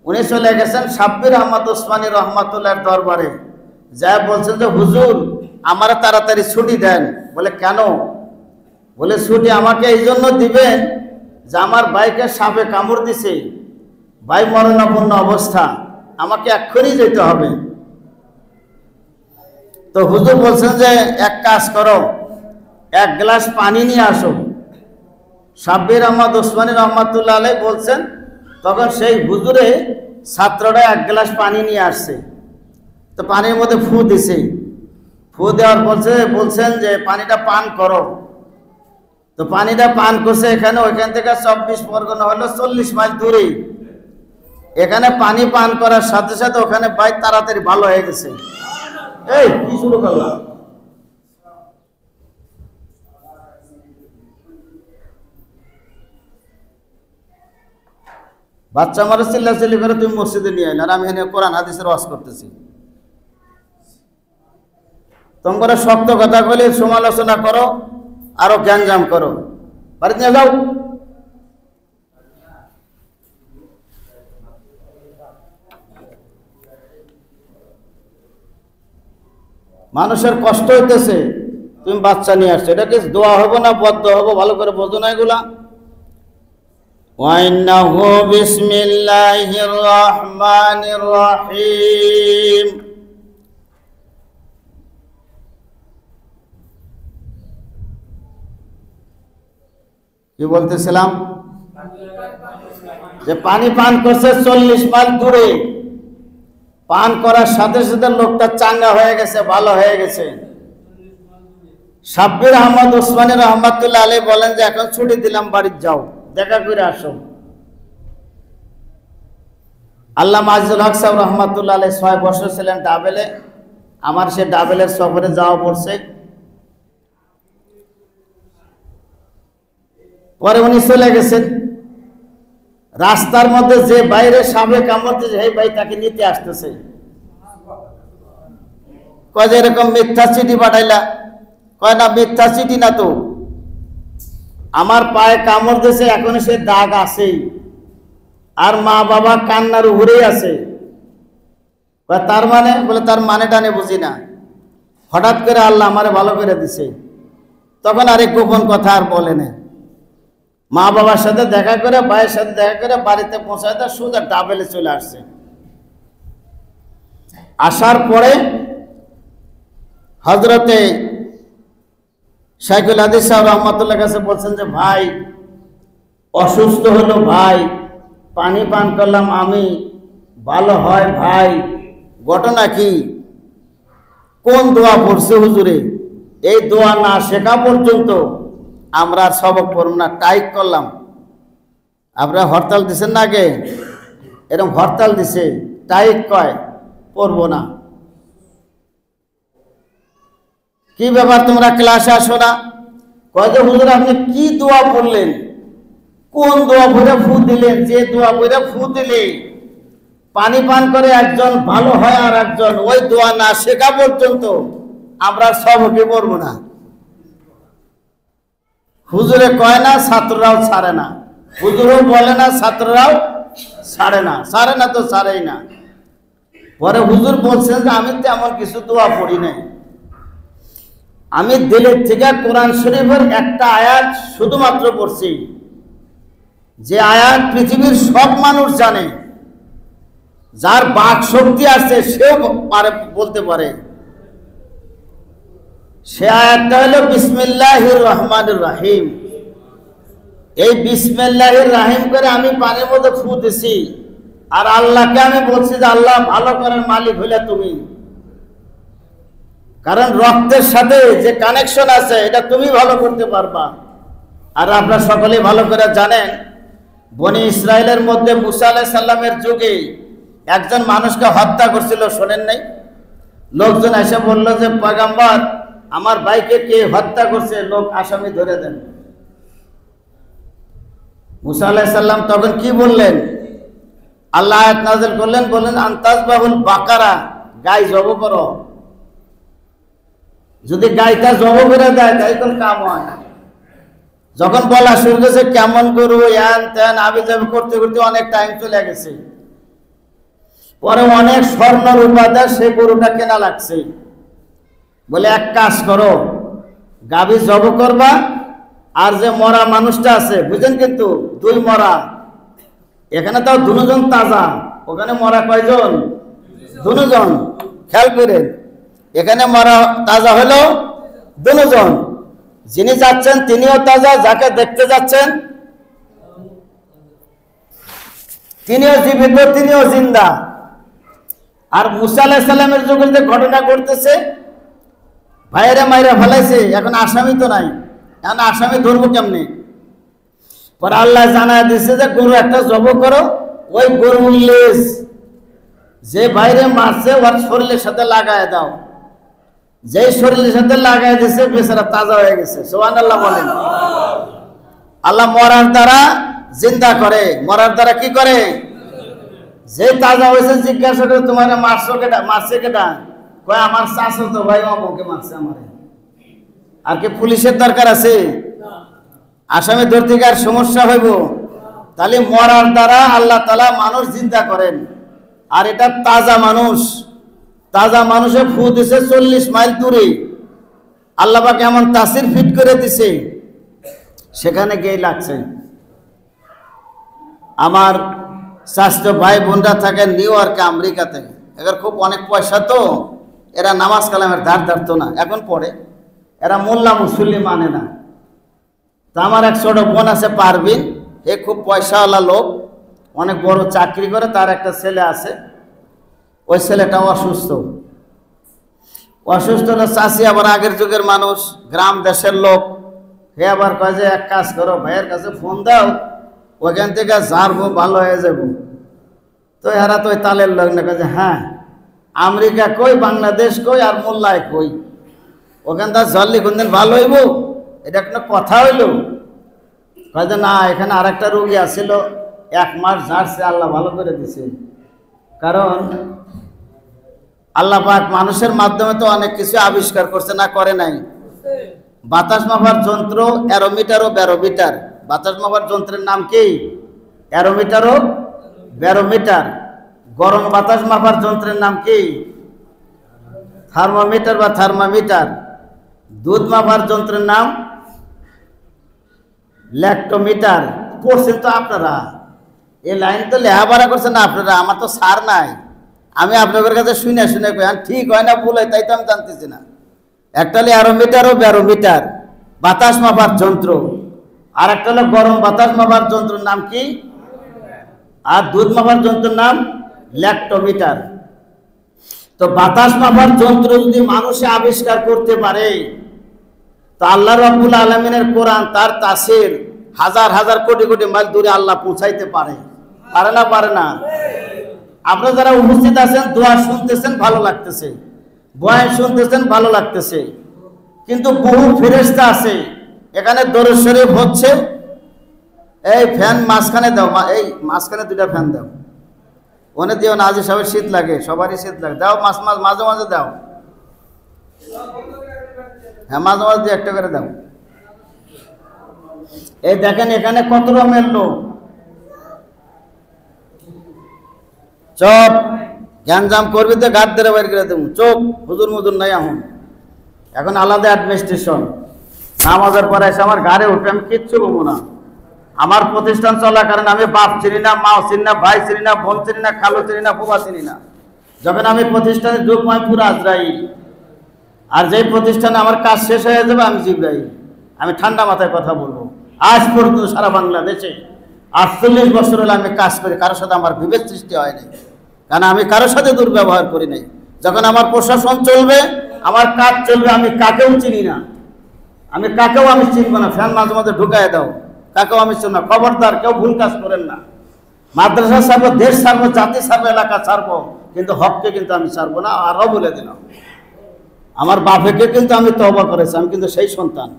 উনি চলে গেছেন সাব্বির আহমদ ওসমানী রহমাতুল্লাহর দরবারে। যা বলছেন যে হুজুর আমার তাড়াতাড়ি ছুটি দেন। বলে কেন? বলে ছুটি আমাকে এই জন্য দিবেন যে আমার ভাইকে সাপে কামড় দিছে, ভাই মরণাপন্ন অবস্থা, আমাকে এক্ষুনি যেতে হবে। তো হুজুর বলছেন যে এক কাজ করো, 1 গ্লাস পানি নিয়ে আসো। সাব্বির আহমদ ওসমানী রহমাতুল্লাহ আলাইহি বলছেন, তখন সেই হুজুরে ছাত্ররা 1 গ্লাস পানি নিয়ে আসছে। তো পানির মধ্যে ফু দিছে। ফু দেওয়ার বলছেন যে পানিটা পান করো। তো পানিটা পান করছে। ওইখান থেকে 24 পরগনা হলো 40 মাইল দূরে। এখানে পানি পান করার সাথে সাথে ওখানে ভাই তাড়াতাড়ি ভালো হয়ে গেছে। এই কি শুরু করলাম? বাচ্চা মারা চিল্লাচিল্লি করে তুমি মসজিদে নিয়ে আইন, আর আমি এখানে কোরআন হাদিসের ওয়াজ করতেছি। তোমরা শক্ত কথা বলে সমালোচনা করো, আরো জ্ঞানজাম করো, বাড়িতে নিয়ে যাও। মানুষের কষ্ট হইতেছে, তুমি বাচ্চা নিয়ে আসছো, এটা কি দোয়া হবো না বদ্ধ হবো? ভালো করে বোঝো না এগুলা। ওয়াইন্নাহু বিসমিল্লাহির রহমানির রহিম, কি বলতেছিলাম? যে পানি পান করছে 40 মাইল দূরে। পান করার সাথে সাথে লোকটা চাঙ্গা হয়ে গেছে, ভালো হয়ে গেছে। সাব্বির আহমদ ওসমানী রহমাতুল্লাহ আলাইহি বলেন যে এখন ছুটি দিলাম, বাড়িতে যাও, দেখা করে আসো। আল্লামা আজিজুল হক সাহেব রহমাতুল্লাহ আলাইহি 6 বছর ছিলেন ডাবেলে। আমার সে ডাবেলের সফরে যাওয়া পড়ছে। পরে উনি চলে গেছেন। রাস্তার মধ্যে যে বাইরে সাপে কামড় দিয়েছে, সেই ভাই তাকে নিতে আসতেছে। কয় যে এরকম মিথ্যা চিঠি পাঠাইলা? কয় না, মিথ্যা চিঠি না তো, আমার পায়ে কামড় দিয়েছে, এখন সে দাগ আছেই, আর মা বাবা কান্নার উপরেই আছে। তার মানে? বলে তার মানে টানে বুঝি না, হঠাৎ করে আল্লাহ আমারে ভালো করে দিছে। তখন আরেক গোপন কথা আর বলে না। মা বাবার সাথে দেখা করে, ভাইয়ের সাথে দেখা করে বাড়িতে পৌঁছায় দেয়, সোজা ডাবেলে চলে আসছে। আসার পরে হযরতে শাইখুল হাদিস সাহেব রহমাতুল্লাহ কাছে বলছেন যে ভাই অসুস্থ হলো, ভাই পানি পান করলাম আমি, ভালো হয় ভাই, ঘটনা কি? কোন দোয়া পড়ছে হুজুরে? এই দোয়া না শেখা পর্যন্ত আমরা আর সবক পড়ব না, টাইট করলাম। আপনারা হরতাল দিচ্ছেন না, আগে এরকম হরতাল দিছে, টাইট কয় পড়বো না। কি ব্যাপার, তোমরা ক্লাসে আসো না? কয় যে হুজুর আপনি কি দোয়া পড়লেন, কোন দোয়া পড়ে ফু দিলেন? যে দোয়া পড়ে ফু দিলে পানি পান করে একজন ভালো হয় আর একজন ওই দোয়া না শেখা পর্যন্ত আমরা সবকে পড়বো না। হুজুরে কয় না, ছাত্ররাও ছাড়ে না, হুজুরও বলে না, ছাত্ররাও ছাড়ে না তো ছাড়েই না। পরে হুজুর বলছেন যে আমি তেমন কিছু দোয়া পড়ি নাই, আমি দিলের থেকে কোরআন শরীফের একটা আয়াত শুধুমাত্র পড়ছি, যে আয়াত পৃথিবীর সব মানুষ জানে, যার বাক শক্তি আছে সেও পারে বলতে পারে। সে আয়াতটা হলো বিসমিল্লাহির রহমানির রহিম। এই বিসমিল্লাহির রহিম করে আমি পানির মধ্যে ফু দিছি, আর আল্লাহকে আমি বলছি যে আল্লাহ ভালো করার মালিক হইলে তুমি, কারণ রক্তের সাথে যে কানেকশন আছে এটা তুমি ভালো করতে পারবা। আর আপনারা সকলেই ভালো করে জানেন, বনি ইসরায়েলের মধ্যে মুসা আলাইহিস সালামের যুগে একজন মানুষকে হত্যা করছিল, শোনেন নাই? লোকজন এসে বলল যে পয়গম্বর, আমার ভাইকে কে হত্যা করছে, লোক আসামি ধরে দেন। মুসা আলাইহিস সালাম তখন কি বললেন? আল্লাহ আয়াত নাযিল করলেন, বললেন আনতাজবাহুল বাকারা, গাই জব করো। যদি গাইটা জব করে দেয় তাই কোন কাম হয়। যখন বলা শুরু করেছে কেমন করবো হ্যান ত্যান আবি যাবি করতে করতে অনেক টাইম চলে গেছে। পরে অনেক স্বর্ণ রূপা দেয় সেই গরুটা কেনা লাগছে। বলে এক কাজ করো, গাভী জব করবা, আর যে মরা মানুষটা আছে বুঝেন, কিন্তু দুই মরা, এখানে তাও দুজন তাজা, ওখানে মরা কয়জন? দুজন। খেয়াল করেন, এখানে মরা তাজা হলো দুজন। যিনি যাচ্ছেন তিনিও তাজা, যাকে দেখতে যাচ্ছেন তিনিও জীবিত, তিনিও জিন্দা। আর মুসা আলাইহিস সালামের যুগে যে ঘটনা ঘটতেছে, ভাইয়েরা মাইরা ফেলাইছে, এখন আসামি তো নাই, এখন আসামি ধরবো কেমনি? পরে আল্লাহ জানায় দিচ্ছে যে গরু একটা জব করো, ওই গরুর লেজ যে বাইরে মারছে ওর শরীরের সাথে লাগায় দাও। যে শরীরের সাথে লাগাই দিছে বেচারা তাজা হয়ে গেছে। সুবহানাল্লাহ বলেন। আল্লাহ মরার দ্বারা জিন্দা করে, মরার দ্বারা কি করে? যে তাজা হয়েছে জিজ্ঞাসা করে তোমার মারছে কেটা? কয় আমার চাচাতো ভাই অমুকে মারছে আমারে। আর কি পুলিশের দরকার আছে? আসামি ধরতে গিয়ে আর সমস্যা হইব? তাহলে মরার দ্বারা আল্লাহ তাআলা মানুষ জিন্দা করেন। আর এটা তাজা মানুষ, তাজা মানুষে ফু দিছে 40 মাইল দূরে, আল্লাহ পাক এমন তাসির ফিট করে দিছে, সেখানে গিয়ে লাগছে। আমার স্বাস্থ্য ভাই বোনরা থাকেন নিউ ইয়র্কে, আমেরিকাতে। এবার খুব অনেক পয়সা, তো এরা নামাজ কালামের ধার ধারতো না, এখন পড়ে। এরা মোল্লা মুসল্লি মানে না। তা আমার এক ছোট বোন আছে পারবিন, এ খুব পয়সাওয়ালা লোক, অনেক বড় চাকরি করে, তার একটা ছেলে আছে। ওই ছেলেটা অসুস্থ হলো, চাষি আবার আগের যুগের মানুষ, গ্রাম দেশের লোক। হে আবার কয় যে এক কাজ করো, ভাইয়ের কাছে ফোন দাও, ওইখান থেকে ঝাড়বো, ভালো হয়ে যাব। তো এরা তো ওই তালের লোক না, কাজে হ্যাঁ আমেরিকা কই, বাংলাদেশ কই, আর মোল্লায় কই, ওখান থেকে ঝরলি কোনদিন ভালো হইব? এটা কোনো কথা হইল? কয় যে না, এখানে আর একটা রোগী আসছিল, 1 মাস ঝাড়ছে, আল্লাহ ভালো করে দিছে। কারণ আল্লাহ পাক মানুষের মাধ্যমে তো অনেক কিছু আবিষ্কার করছে, না করে নাই? বাতাস মাপার যন্ত্র অ্যারোমিটার ও ব্যারোমিটার। বাতাস মাপার যন্ত্রের নাম কি? অ্যারোমিটার ও ব্যারোমিটার। গরম বাতাস মাপার যন্ত্রের নাম কি? থার্মোমিটার বা থার্মোমিটার। দুধ মাপার যন্ত্রের নাম ল্যাক্টোমিটার। পড়ছেন তো আপনারা, এই লাইন তো লেখাপড়া করছেন না আপনারা, আমার তো সার নাই, আমি আপনাদের কাছে শুনে শুনে কই, ঠিক হয় না ভুল হয় তাই তো আমি জানতেছি না। একটা হলো অ্যারোমিটার ও ব্যারোমিটার, বাতাস মাপার যন্ত্র, আর একটা হলো গরম বাতাস মাপার যন্ত্রের নাম কি? আর দুধ মাপার যন্ত্রের নাম ল্যাক্টোমিটার। তো বাতাস মাপার যন্ত্র যদি মানুষে আবিষ্কার করতে পারে, তো আল্লাহ রাব্বুল আলামিনের কোরআন, তার তাফসীর হাজার হাজার কোটি কোটি মাইল দূরে আল্লাহ পৌঁছাইতে পারে। পারে না? পারে না? আপনারা যারা উপস্থিত আছেন, দোয়া শুনতেছেন, ভালো লাগতেছে, বয়ান শুনতেছেন, ভালো লাগতেছে, কিন্তু বহু ফেরেশতা আছে এখানে দরুদ শরীফ হচ্ছে। এই ফ্যান মাঝখানে দাও, এই মাঝখানে 2টা ফ্যান দাও, ওনে দিও না, আজি সবাই শীত লাগে, সবারই শীত লাগে, দাও মাছ মাছ মাঝে মাঝে দাও, হ্যাঁ মাঝে মাঝে দিয়ে একটা করে দাও। এই দেখেন এখানে কত রকমের লোক, চপ গ্যাঞ্জাম করবি তো ঘাট ধরে বাইর করে দেবো, চোখ হুজুর মুজুর নাই এখন আলাদা অ্যাডমিনিস্ট্রেশন। নামাজের পরে এসে আমার ঘরে উঠে আমি কিচ্ছু বলবো না। আমার প্রতিষ্ঠান চলাকালীন আমি বাপ চিনি না, মাও চিনি না, ভাই চিনি না, বোন চিনি না, খালু চিনি না, ফুফা চিনি না। যখন আমি প্রতিষ্ঠানে ঢুকবো আমি পুরো আজরাইল, আর যেই প্রতিষ্ঠানে আমার কাজ শেষ হয়ে যাবে আমি জিবরাইল। আমি ঠান্ডা মাথায় কথা বলবো। আজ পর্যন্ত সারা বাংলাদেশে 48 বছর হলে আমি কাজ করি, কারোর সাথে আমার বিভেদ সৃষ্টি হয়নি, কারণ আমি কারোর সাথে দুর্ব্যবহার করি নাই। যখন আমার প্রশাসন চলবে, আমার কাজ চলবে, আমি কাকেও চিনি না, আমি কাকেও আমি চিনবো না। ফ্যান মাঝে মাঝে ঢুকায় দাও, কাকেও আমি চিনি না। খবরদার কেউ ভুল কাজ করেন না। মাদ্রাসা ছাড়বো, দেশ ছাড়বো, জাতি ছাড়বো, এলাকা ছাড়বো, কিন্তু হককে কিন্তু আমি ছাড়বো না। আরও বলে দিলাম, আমার বাপেকে কিন্তু আমি তওবা করেছি, আমি কিন্তু সেই সন্তান।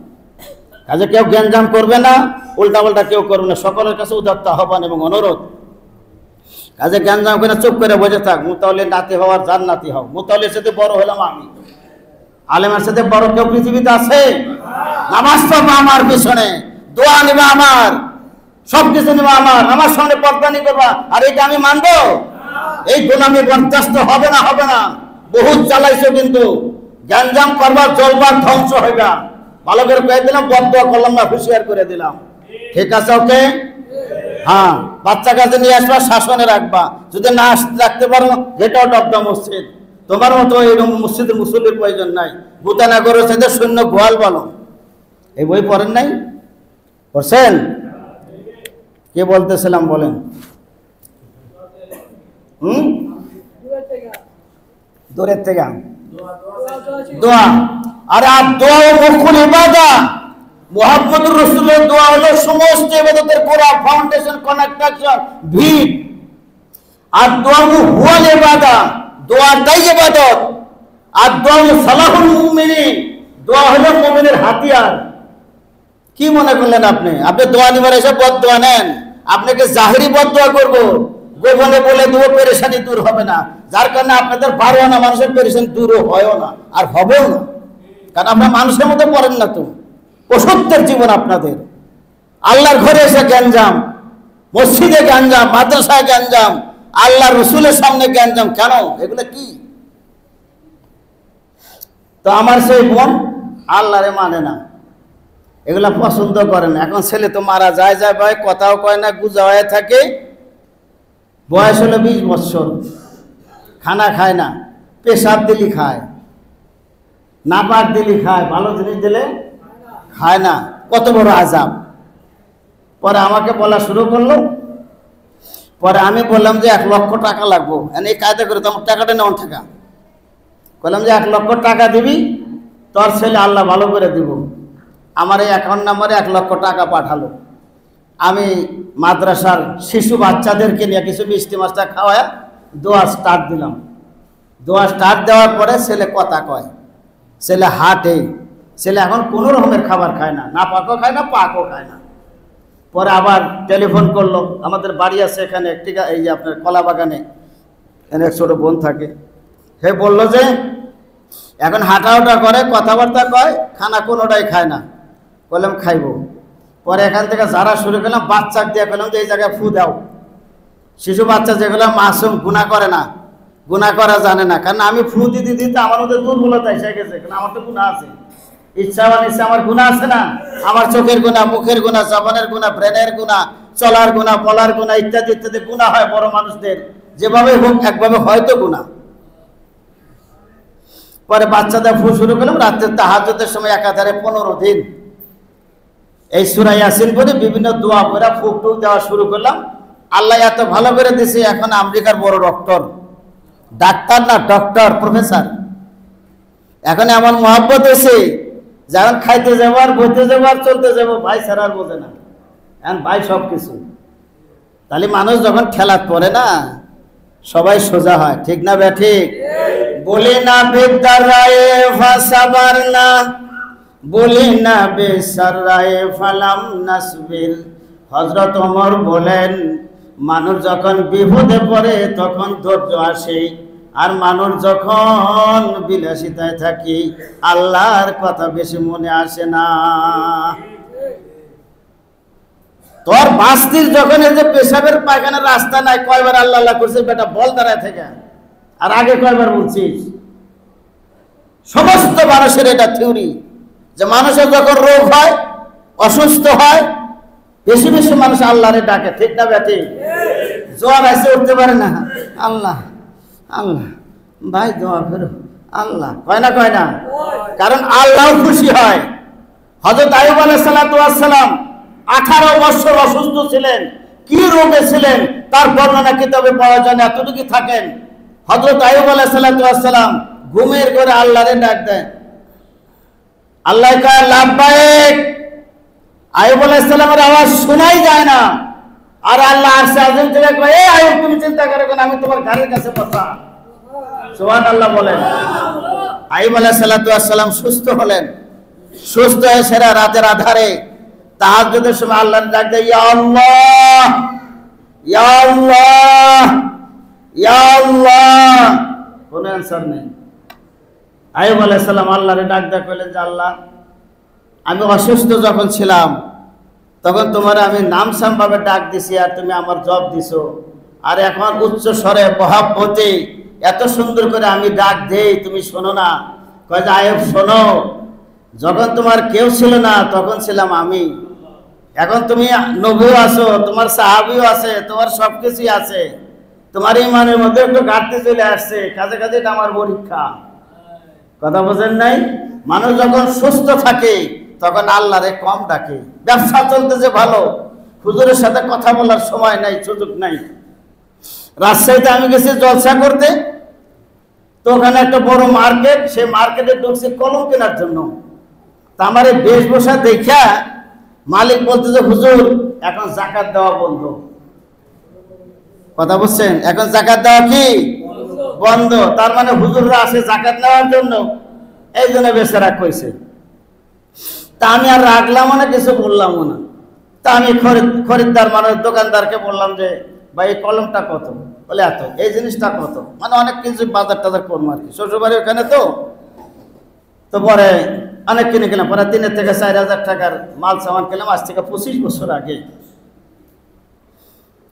কাজে কেউ জ্ঞানজাম করবে না, উল্টা পাল্টা কেউ করবে না। সকলের কাছে উদাত্ত আহ্বান এবং অনুরোধ, কাজে জ্ঞানজাম করে চুপ করে বসে থাক। মুতাওয়াল্লির নাতি হওয়ার জান্নাতি হও। মুতাওয়াল্লির সাথে বড় হলাম আমি, আলেমের সাথে বড় কেউ পৃথিবীতে আছে? নামাজ পড়বা আমার পিছনে, দোয়া নিবা আমার, সবকিছু নিবা আমার সামনে পর্দানি করবা, আর এটা আমি মানবো? এই গোলামি বরদাস্ত হবে না, হবে না। বহুত চালাইছো, কিন্তু জ্ঞানজাম করবার জলবার ধ্বংস হইবা। ভালো করে কয়ে দিলাম, বদদোয়া করলাম না, হুঁশিয়ার করে দিলাম। ঠিক আছে? ওকে, হ্যাঁ। বাচ্চা কাছে নিয়ে আসবা, শাসনে রাখবা। যদি না রাখতে পারো, এটাও ডবদা মসজিদ। তোমার মতো এরকম মসজিদে মুসল্লির প্রয়োজন নাই। ভূতানগর সাথে শূন্য গোয়াল বলো, এই বই পড়েন নাই? পড়ছেন? কে বলতেছিলাম বলেন? দূরের থেকে দোয়া। আরে আর দোয়া ও মুখুল ইবাদত। মুহাম্মদুর রাসূলের দোয়া হলো সমস্ত ইবাদতের গোড়া, ফাউন্ডেশন, কনেকশন, ভিত। আর দোয়া হুয়াল ইবাদত, দোয়াটাই ইবাদত। আর দোয়া সালাহুল মুমিনিন, দোয়া হলো মুমিনের হাতিয়ার। কি মনে করলেন আপনি? আপনি দোয়া নিবার এসে বদদোয়া নেন? আপনাকে জাহেরি বদদোয়া করবো, গোপনে বলে দেবো, পেরেশানি দূর হবে না। যার কারণে আপনাদের 12 আনা মানুষের পেরেশানি দূরও হয়ও না, আর হবেও না। কারণ আপনার মানুষের মতো পড়েন না তো, পশুত্বের জীবন আপনাদের। আল্লাহর ঘরে এসে গ্যাঞ্জাম, মসজিদে গ্যাঞ্জাম, মাদ্রাসায় গ্যাঞ্জাম, আল্লাহ রসুলের সামনে গ্যাঞ্জাম। কেন? এগুলো কি? তো আমার সেই বোন আল্লাহরে মানে না, এগুলা পছন্দ করে না। এখন ছেলে তো মারা যায় যায় ভাই, কথাও কয় না, গুজা হয়ে থাকে। বয়স হলো 20 বছর, খানা খায় না, পেশাব দিলি খায়, নাপাক দিলি খায়, ভালো জিনিস দিলে খায় না। কত বড় আযাব! পরে আমাকে বলা শুরু করলো। পরে আমি বললাম যে 1 লক্ষ টাকা লাগবো। এই কায়দা করে তো আমার টাকাটা নেওয়ান টাকা। বললাম যে 1 লক্ষ টাকা দিবি, তোর ছেলে আল্লাহ ভালো করে দিব। আমার এই অ্যাকাউন্ট নাম্বারে 1 লক্ষ টাকা পাঠালো। আমি মাদ্রাসার শিশু বাচ্চাদেরকে নিয়ে কিছু মিষ্টি মাছটা খাওয়ায় দোয়া স্টার্ট দিলাম। দোয়া স্টার্ট দেওয়ার পরে ছেলে কথা কয়, ছেলে হাঁটে। ছেলে এখন কোনো রকমের খাবার খায় না, না পাকও খায় না, পাকও খায় না। পরে আবার টেলিফোন করলো, আমাদের বাড়ি আছে এখানে, ঠিক আছে, এই যে আপনার কলা বাগানে, এখানে এক ছোটো বোন থাকে। সে বললো যে এখন হাঁটাওটা করে, কথাবার্তা কয়, খানা কোনোটাই খায় না। বললাম খাইব। পরে এখান থেকে যারা শুরু করলাম, বাচ্চাকে দিয়ে পেলাম যে এই জায়গায় ফু দাও। শিশু বাচ্চা যেগুলো মাসুম, গুনাহ করে না, গুনাহ করা জানে না। কারণ আমি ফু দিতে দিতে আমার মধ্যে দুর্বলতা এসে গেছে, কারণ আমার তো গুনাহ আছে, ইচ্ছা বানিয়েছে, আমার গুনাহ আছে না? আমার চোখের গুনাহ, মুখের গুনাহ, জবানের গুনাহ, ব্রেনের গুনাহ, চলার গুনাহ, বলার গুনাহ, ইত্যাদি ইত্যাদি গুনাহ হয় বড় মানুষদের। যেভাবে হোক একভাবে হয়তো গুনাহ। পরে বাচ্চাদের ফু শুরু করলাম। রাত্রে তাহাজ্জুদের সময় একাধারে 15 দিন এই সূরা ইয়াসিন পড়ে বিভিন্ন দোয়া পড়া ফুক টুক দেওয়া শুরু করলাম। আল্লাহ এত ভালো করে দিয়েছে, এখন আমেরিকার বড় ডক্টর, ডাক্তার না ডক্টর, প্রফেসর। এখন এমন মহব্বত হয়েছে, যখন খাইতে যাবো আর বইতে যাবো আর চলতে যাবো, ভাই ছাড়া আর বোঝে না। এখন ভাই সব কিছু। তাহলে মানুষ যখন ঠেলাত পড়ে না, সবাই সোজা হয়। ঠিক না বে ঠিক? বলি না বিদ্যারায়ে ফাসাবার না, বলি না বেসারায়ে ফালাম নাসবির। হযরত ওমর বলেন, মানুষ যখন বিপদে পড়ে তখন ধৈর্য আসে, আর মানুষ যখন বিলাসিতায় থাকি আল্লাহর কথা বেশি মনে আসে না। তোর বাস্তির যখন এই যে পেশাবের পায়খানার রাস্তা নাই, কয়বার আল্লাহ আল্লাহ করছিস বেটা বল দাঁড়ায় থেকে, আর আগে কয়বার বলছিস? সমস্ত মানুষের এটা থিওরি যে মানুষের যখন রোগ হয়, অসুস্থ হয়, বেশি বেশি মানুষ আল্লাহরে ডাকে, ঠিক না ব্যাটি? জ্বর আসে উঠতে পারে না, আল্লাহ আল্লাহ ভাই দোয়া করো, আল্লাহ কয় না কয় না? কারণ আল্লাহ খুশি হয়। হযরত আইয়ুব আলাইহিস সালাম 18 বছর অসুস্থ ছিলেন, কি রোগে ছিলেন তার বর্ণনা কিতাবে পাওয়া যায় না, এতটুকু থাকেন। হযরত আইয়ুব আলাইহিস সালাম ঘুমের ঘরে আল্লাহরে ডাক দেন, আল্লাহ কয় লাব্বাইক। আইয়ুব আলাইহিস সালামের আওয়াজ শোনাই যায় না, আর আল্লাহ আরশে আযম থেকে কয়, এ আইয়ুব তুমি চিন্তা করো কেন, আমি তোমার ঘরের কাছে বসা। সুবহানাল্লাহ বলেন। আইয়ুব আলাইহিস সালাম সুস্থ হলেন, সুস্থ হয়ে সেরা রাতের আধারে তাহাজ্জুদের সময় আল্লাহর ডাক দেয়, ইয়া আল্লাহ ইয়া আল্লাহ ইয়া আল্লাহ, কোনো অ্যানসার নেই। আইয়ুব আলাইহিস সালাম আল্লাহরে ডাক দেয়, কইলেন যে আল্লাহ, আমি অসুস্থ যখন ছিলাম তখন তোমার আমি নামসাম ভাবে ডাক দিছি, আর তুমি আমার জবাব দিছো, আর এখন উচ্চ স্বরে মহাব্বতে এত সুন্দর করে আমি ডাক দেই, তুমি শোনো না? কয় যে আইয়ুব শোনো, যখন তোমার কেউ ছিল না তখন ছিলাম আমি, এখন তুমি নবীও আছো, তোমার সাহাবীও আছে, তোমার সবকিছুই আছে, তোমার ইমানের মধ্যে একটু ঘাটতি চলে আসছে, কাজে কাজে এটা আমার পরীক্ষা। কথা বোঝেন নাই? মানুষ যখন সুস্থ থাকে তখন আল্লাহরে কম ডাকে। ব্যবসা চলতেছে ভালো, হুজুরের সাথে কথা বলার সময় নাই, সুযোগ নাই। রাজশাহীতে আমি গেছি জলসা করতে, তো ওখানে একটা বড় মার্কেট, সেই মার্কেটে ঢুকছি কলম কেনার জন্য। তা আমার এই বেশভূষা দেখা মালিক বলতেছে, হুজুর এখন যাকাত দেওয়া বন্ধ। কথা বুঝছেন? এখন যাকাত দেওয়া কি বন্ধ, তার মানে হুজুররা আসে যাকাত নেওয়ার জন্য, এই জন্য বেচারা কইছে। তা আমি আর রাখলাম না, কিছু বললামও না। তা আমি খরিদ্দার মানুষ দোকানদারকে বললাম যে ভাই এই কলমটা কত? বলে এত। এই জিনিসটা কত? মানে অনেক কিছু বাজার টাজার করবো আর কি, শ্বশুরবাড়ি ওখানে তো পরে অনেক কিনে কিনলাম, পরে 3 থেকে 4,000 টাকার মাল সামান কিনলাম, আজ থেকে 25 বছর আগে।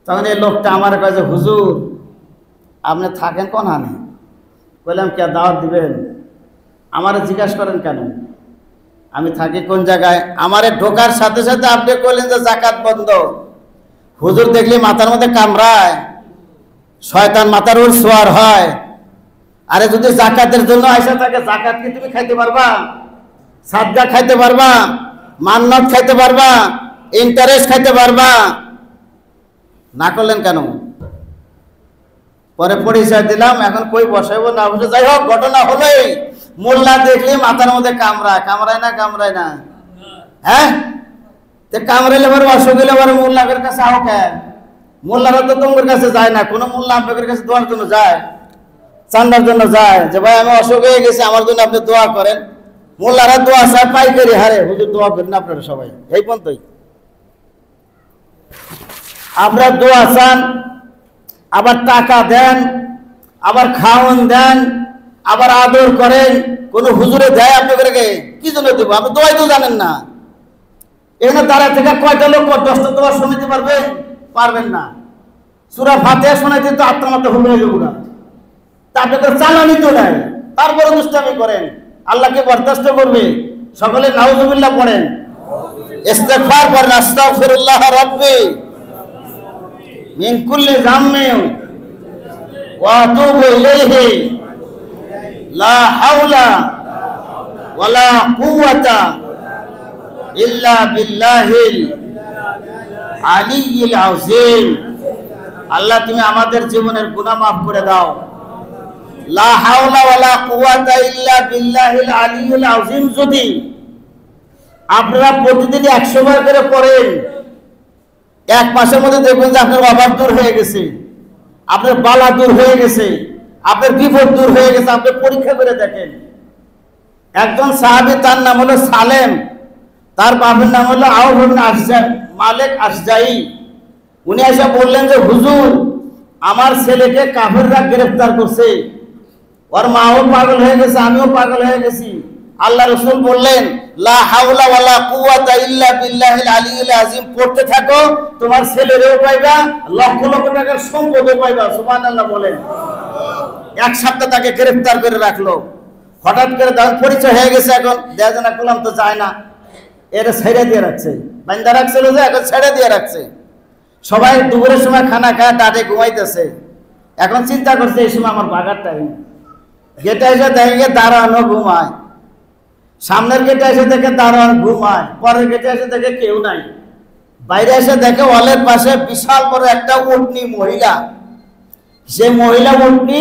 তখন এই লোকটা আমার কাছে, হুজুর আপনি থাকেন কোন হানে? বললাম কে দাওয়াত দিবেন? আমারে জিজ্ঞাসা করেন কেন আমি থাকি কোন জায়গায়? আমারে ঢোকার সাথে সাথে আপনি কইলেন যে যাকাত বন্ধ। হুজুর দেখলে মাথার মধ্যে কামড়ায়, শয়তান মাথার উপর সোয়ার হয়। আরে যদি যাকাতের জন্য আইসা থাকে, যাকাত কি তুমি খাইতে পারবা? সাদগা খাইতে পারবা? মান্নাত খাইতে পারবা? ইন্টারেস্ট খাইতে পারবা? না করলেন কেন? পরে পরিচয় দিলাম, এখন কই বসাইবো না বসে, যাই হোক ঘটনা হলোই, মোল্লা দেখলে মাথার মধ্যে কামড়ায় না কামড়ায় না? হ্যাঁ, তো কামড়াইলে পরে অসুখ হইলে পরে মোল্লাদের কাছে আও কেন? মোল্লারা তো তোমার কাছে যায় না, কোনো মোল্লা আপনাদের কাছে দোয়ার জন্য যায়, চান্দার জন্য যায় যে ভাই আমি অসুখ হয়ে গেছি, আমার জন্য আপনি দোয়া করেন। মোল্লারা দোয়া চায় পাইকারি হারে, হুজুর দোয়া করেন আপনারা সবাই, এই পর্যন্তই। আমরা দোয়া চান, আবার টাকা দেন, আবার খাওয়ান দেন, আবার আদর করেন। কোন হুজুরে দেয় আপনাদেরকে? কি জন্য দেবো? আপনি দোয়াই তো জানেন না। এখানে দাঁড়া থেকে কয়টা লোক 10টা দোয়া শুনাইতে পারবেন না। সূরা ফাতিহা শোনাইতে তো আত্মমাত্রা হুমড়ে যাবো না। তা আপনাদের চালানি তো নাই, তারপরে দুষ্টামি করেন, আল্লাহকে বরদাস্ত করবে। সকলে নাউজুবিল্লাহ পড়েন, ইস্তিগফার করেন, আস্তাগফিরুল্লাহ রাব্বি মিন কুল্লি যামমিন ওয়া আতুবু ইলাইহি লা হাওলা ওয়ালা কুওয়াতা ইল্লা বিল্লাহিল আলিয়্যিল আযীম। আল্লাহ তুমি আমাদের জীবনের গুনাহ মাফ করে দাও। লা হাওলা ওয়ালা কুওয়াতা ইল্লা বিল্লাহিল আলিয়্যিল আযীম যদি আপনারা প্রতিদিন 100 বার করে পড়েন, 1 মাসের মধ্যে দেখবেন যে আপনার অভাব দূর হয়ে গেছে, আপনার বালা দূর হয়ে গেছে, আপনার বিপদ দূর হয়ে গেছে। আপনি পরীক্ষা করে দেখেন। একজন সাহাবী, তার নাম হলো সালেম, তার বাবার নাম হলো আউফ ইবনে মালিক আশজাই। উনি এসে বললেন যে হুজুর, আমার ছেলেকে কাফেররা গ্রেফতার করছে, ওর মাও পাগল হয়ে গেছে, আমিও পাগল হয়ে গেছি। আল্লাহ রাসূল বললেন, লা হাওলা ওয়ালা কুওয়াতা ইল্লা বিল্লাহিল আলিয়্যিল আযীম পড়তে থাকো, তোমার ছেলেরও পাইবা, লক্ষ লক্ষ টাকার সম্পদও পাইবা। সুবহানাল্লাহ বলেন। এক সপ্তাহ তাকে গ্রেফতার করে রাখলো। হঠাৎ করে তার পরিচয় হয়ে গেছে, এখন দেয়া করলাম তো যায় না, এর ছেড়ে দিয়ে রাখছে, বান্দা রাখছিল যে এখন ছেড়ে দিয়ে রাখছে। সবাই দুপুরের সময় খানা খায়, টাটে ঘুমাইতেছে। এখন চিন্তা করছে এই সময় আমার ভাগার টাইম। গেটে এসে দেখে দাঁড়ানো ঘুমায়, সামনের গেটে এসে দেখে দাঁড়ানো ঘুমায়, পরের গেটে এসে দেখে কেউ নাই। বাইরে এসে দেখে ওয়ালের পাশে বিশাল বড় একটা উটনি মহিলা। সে মহিলা উটনি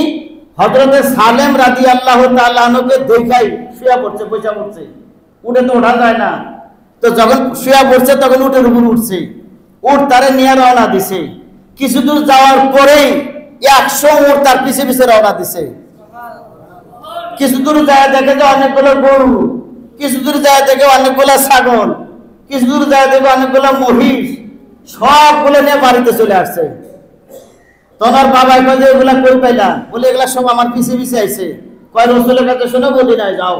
হযরতে সালেম রাদিয়াল্লাহু তাআলা আনহুকে দেখাই শুয়ে পড়ছে, বসে পড়ছে। উঠে তো ওঠা যায় না, তো যখন শুয়ে পড়ছে তখন উটের উপর উঠছে, উট তারে নিয়ে রওনা দিছে। কিছু দূর যাওয়ার পরেই 100 উট তার পিছে পিছে রওনা দিছে। কিছু দূর যায় দেখে যে অনেকগুলো গরু, কিছু দূর যায় দেখে অনেকগুলো ছাগল, কিছু দূর যায় দেখে অনেকগুলো মহিষ, সবগুলো নিয়ে বাড়িতে চলে আসছে। তোমার বাবা কয় যে এগুলা কই পাইলা? বলে এগুলা সব আমার পিছে পিছে আইছে। কয় রাসূলের কাছে শুনে মদিনায় যাও।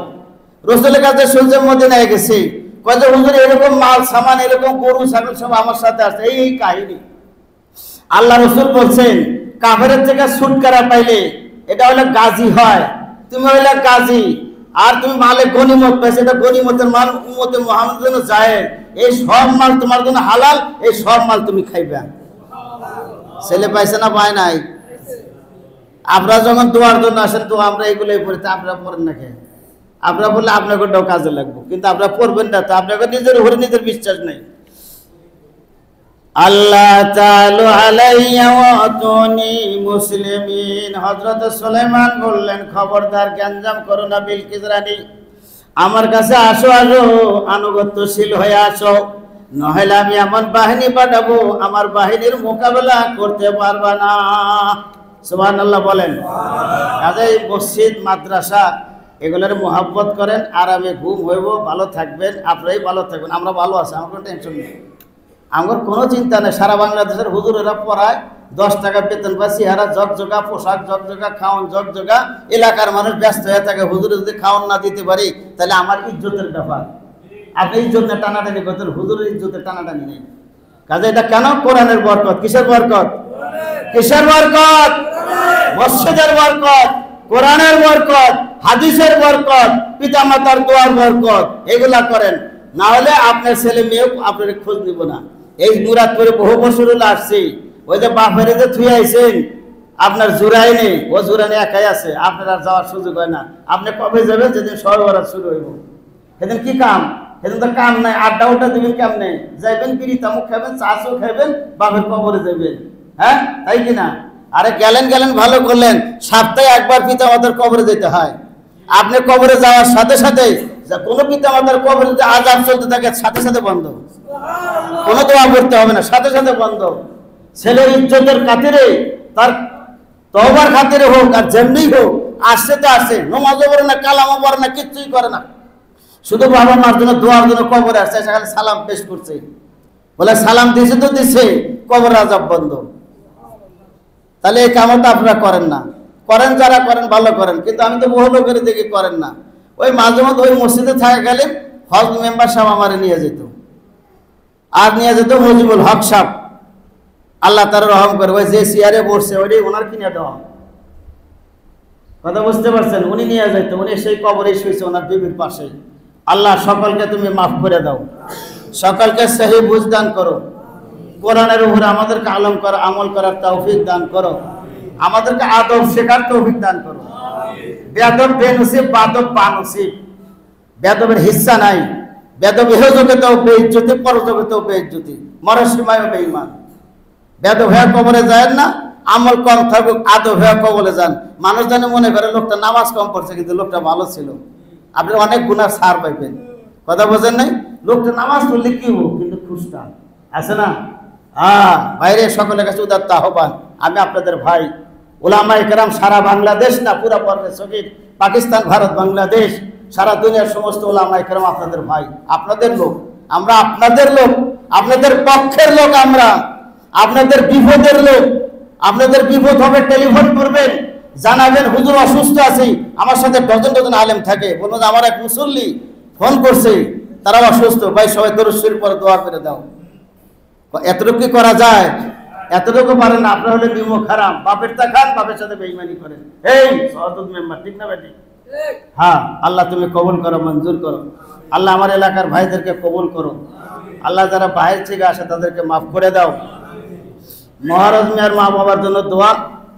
রাসূলের কাছে শুনছে মদিনায় গেছে। কয় যে হুজুর এরকম মাল সামান, এরকম গরু ছাগল সব আমার সাথে আসছে। এই কাহিনী। আল্লাহ রাসূল বলছেন, কাফেরের থেকে ছুটকারা পাইলে এটা হলো গাজী হয়। তুমি হইলে গাজী, আর তুমি মালে গনিমত পাইছো, এটা গনিমতের মাল উম্মতে মুহাম্মাদের জন্য জায়েজ। এই সব মাল তোমার জন্য হালাল, এই সব মাল তুমি খাইবা। ছেলে পাইছে না পায় নাই? আপনারা যখন দোয়ার জন্য আসেন তো আমরা এগুলোই পড়ি, তা আপনারা পড়েন না কেন? আপনারা বললে আপনাকেও কাজে লাগবে, কিন্তু আপনারা পড়বেন না, তো আপনাকে নিজের উপরে নিজের বিশ্বাস নেই। আল্লাহ তাআলা আলাইয়া ওয়া আতুনি মুসলিমিন। হযরত সুলাইমান বললেন, খবরদার গ্যাঞ্জাম করো না বিলকিস রানী, আমার কাছে আসো, আসো আনুগত্যশীল হয়ে আসো, নহেলে আমি এমন বাহিনী পাঠাবো আমার বাহিনীর মোকাবেলা করতে পারবা না। সুবহানাল্লাহ বলেন। কাজেই মসজিদ মাদ্রাসা এগুলোর মোহাব্বত করেন, আরামে ঘুম হইব, ভালো থাকবেন, আপনারাই ভালো থাকবেন, আমরা ভালো আছি, আমার কোনো টেনশন নেই, আমার কোনো চিন্তা নেই। সারা বাংলাদেশের হুজুরেরা পড়ায়, 10 টাকা বেতন পাচ্ছি, হারা জগজগা পোশাক, জগজগা খাওয়ান, জগজগা। এলাকার মানুষ ব্যস্ত হয়ে থাকে, হুজুরে যদি খাওয়ান না দিতে পারি তাহলে আমার ইজ্জতের ব্যাপার। আপনি ইজ্জতের টানাটানি করতেন, হুজুরের ইজ্জতের টানাটানি নেই। কাজে এটা কেন? কোরআনের বরকত। কিসের বরকত? কিসের বরকত? মসজিদের বরকত, কোরআনের বরকত, হাদিসের বরকত, পিতামাতার দোয়ার বরকত। এগুলা করেন, না হলে আপনার ছেলে মেয়েও আপনার খোঁজ নিব না। এই মুরাদপুরে বহু বছর হলো আসছি, ওই যে বাপের যে থুয়ে আইছেন আপনার জোড়াই নেই, ও জোড়ানি একাই আছে, আপনার আর যাওয়ার সুযোগ হয় না। আপনি কবে যাবেন? যেদিন সরবরাহ শুরু হইব, সেদিন কি কাম? সেদিন তো কাম নাই, আড্ডা উড্ডা দিবেন কেমনে? যাইবেন, বিড়ি তামুক খাবেন, চাষও খাবেন, বাপের কবরে যাবেন। হ্যাঁ, তাই কিনা? আরে গেলেন ভালো করলেন, সপ্তাহে একবার পিতা মাতার কবরে যেতে হয়। আপনি কবরে যাওয়ার সাথে সাথে কোন পিতা মাতার কবরে যদি আযাব চলতে থাকে, সাথে সাথে বন্ধ, কোনো দোয়া করতে হবে না, সাথে সাথে বন্ধ। ছেলের ইজ্জতের খাতিরে, তার তওবার খাতিরে হোক আর যেমনি হোক, আসছে তো আসছে, নমাজও পড়ে না, কালামও পড়ে না, কিচ্ছুই করে না, শুধু বাবা মার জন্য দোয়ার জন্য কবরে আসছে, সেখানে সালাম পেশ করছে। বলে সালাম দিছে তো দিছে, কবর আযাব বন্ধ। তাহলে এই কামটা আপনারা করেন না। করেন যারা করেন ভালো করেন, কিন্তু আমি তো বহু লোকের দেখি করেন না। ওই মাঝে মধ্যে ওই মসজিদে থাকা গেলেন, হজ মেম্বার সাহেব আমারে নিয়ে যেত, আর নিয়ে যেত মুজিবুল হক সাহেব, আল্লাহ তার রহম করে। ওই যে চেয়ারে বসছে ওইটাই ওনার কিনে দেওয়া, কথা বুঝতে পারছেন? উনি নিয়ে যেত, উনি সেই কবরে শুয়েছে ওনার বিবির পাশে। আল্লাহ সকলকে তুমি মাফ করে দাও, সকলকে সহি বুঝ দান করো, কোরআনের উপরে আমাদেরকে আমল করার তৌফিক দান করো, আমাদেরকে আদব শেখার তৌফিক দান করো। বেয়াদব বেনসিব, বাদব বানসিব, বেয়াদবের হিস্সা নাই। বেয়াদব ইহ জগতেও বেইজ্জতি, পর জগতেও বেইজ্জতি, মরার সময়ও বেঈমান। বেয়াদব হয়ে কবরে যায় না, আমল কম থাকুক, আদব হয়ে কবরে যান। মানুষ জানে মনে করে লোকটা নামাজ কম পড়ছে, কিন্তু লোকটা ভালো ছিল, আপনি অনেক গুনার ছাড় পাইবেন। কথা বোঝেন নাই? লোকটা নামাজ পড়লে কি হোক, কিন্তু খুশটা আছে না? বাইরে সকলের কাছে উদাত্ত আহ্বান, আমি আপনাদের ভাই উলামায়ে কেরাম, সারা বাংলাদেশ না পুরা পর্বে সগীর, পাকিস্তান, ভারত, বাংলাদেশ, সারা দুনিয়ার সমস্ত উলামায়ে কেরাম আপনাদের ভাই, আপনাদের লোক, আমরা আপনাদের লোক, আপনাদের পক্ষের লোক। আমরা আপনাদের বিপদের লোক, আপনাদের বিপদ হবে, টেলিফোন করবেন, জানাবেন হুজুর অসুস্থ আছি। আমার সাথে ডজন ডজন আলেম থাকে, বলবো যে আমার এক মুসল্লি ফোন করছে, তারা অসুস্থ, ভাই সবাই দরুদ শরীফ পড়ে দোয়া করে দাও। এতটুকু কি করা যায়? এতটুকু পারেন না, আপনার হলে বিমুখ খারাপ, বাপের তা খান, বাপের সাথে বেঈমানি করেন। এই সহদুদ মেম্বার, ঠিক না বেটি? হ্যাঁ, আল্লাহ তুমি কবুল করো, মঞ্জুর করো। আল্লাহ আমার এলাকার ভাইদেরকে কবুল করো। আল্লাহ যারা বাইরে থেকে আসে তাদেরকে মাফ করে দাও। মহারাজ মিয়ার মা বাবার জন্য দোয়া।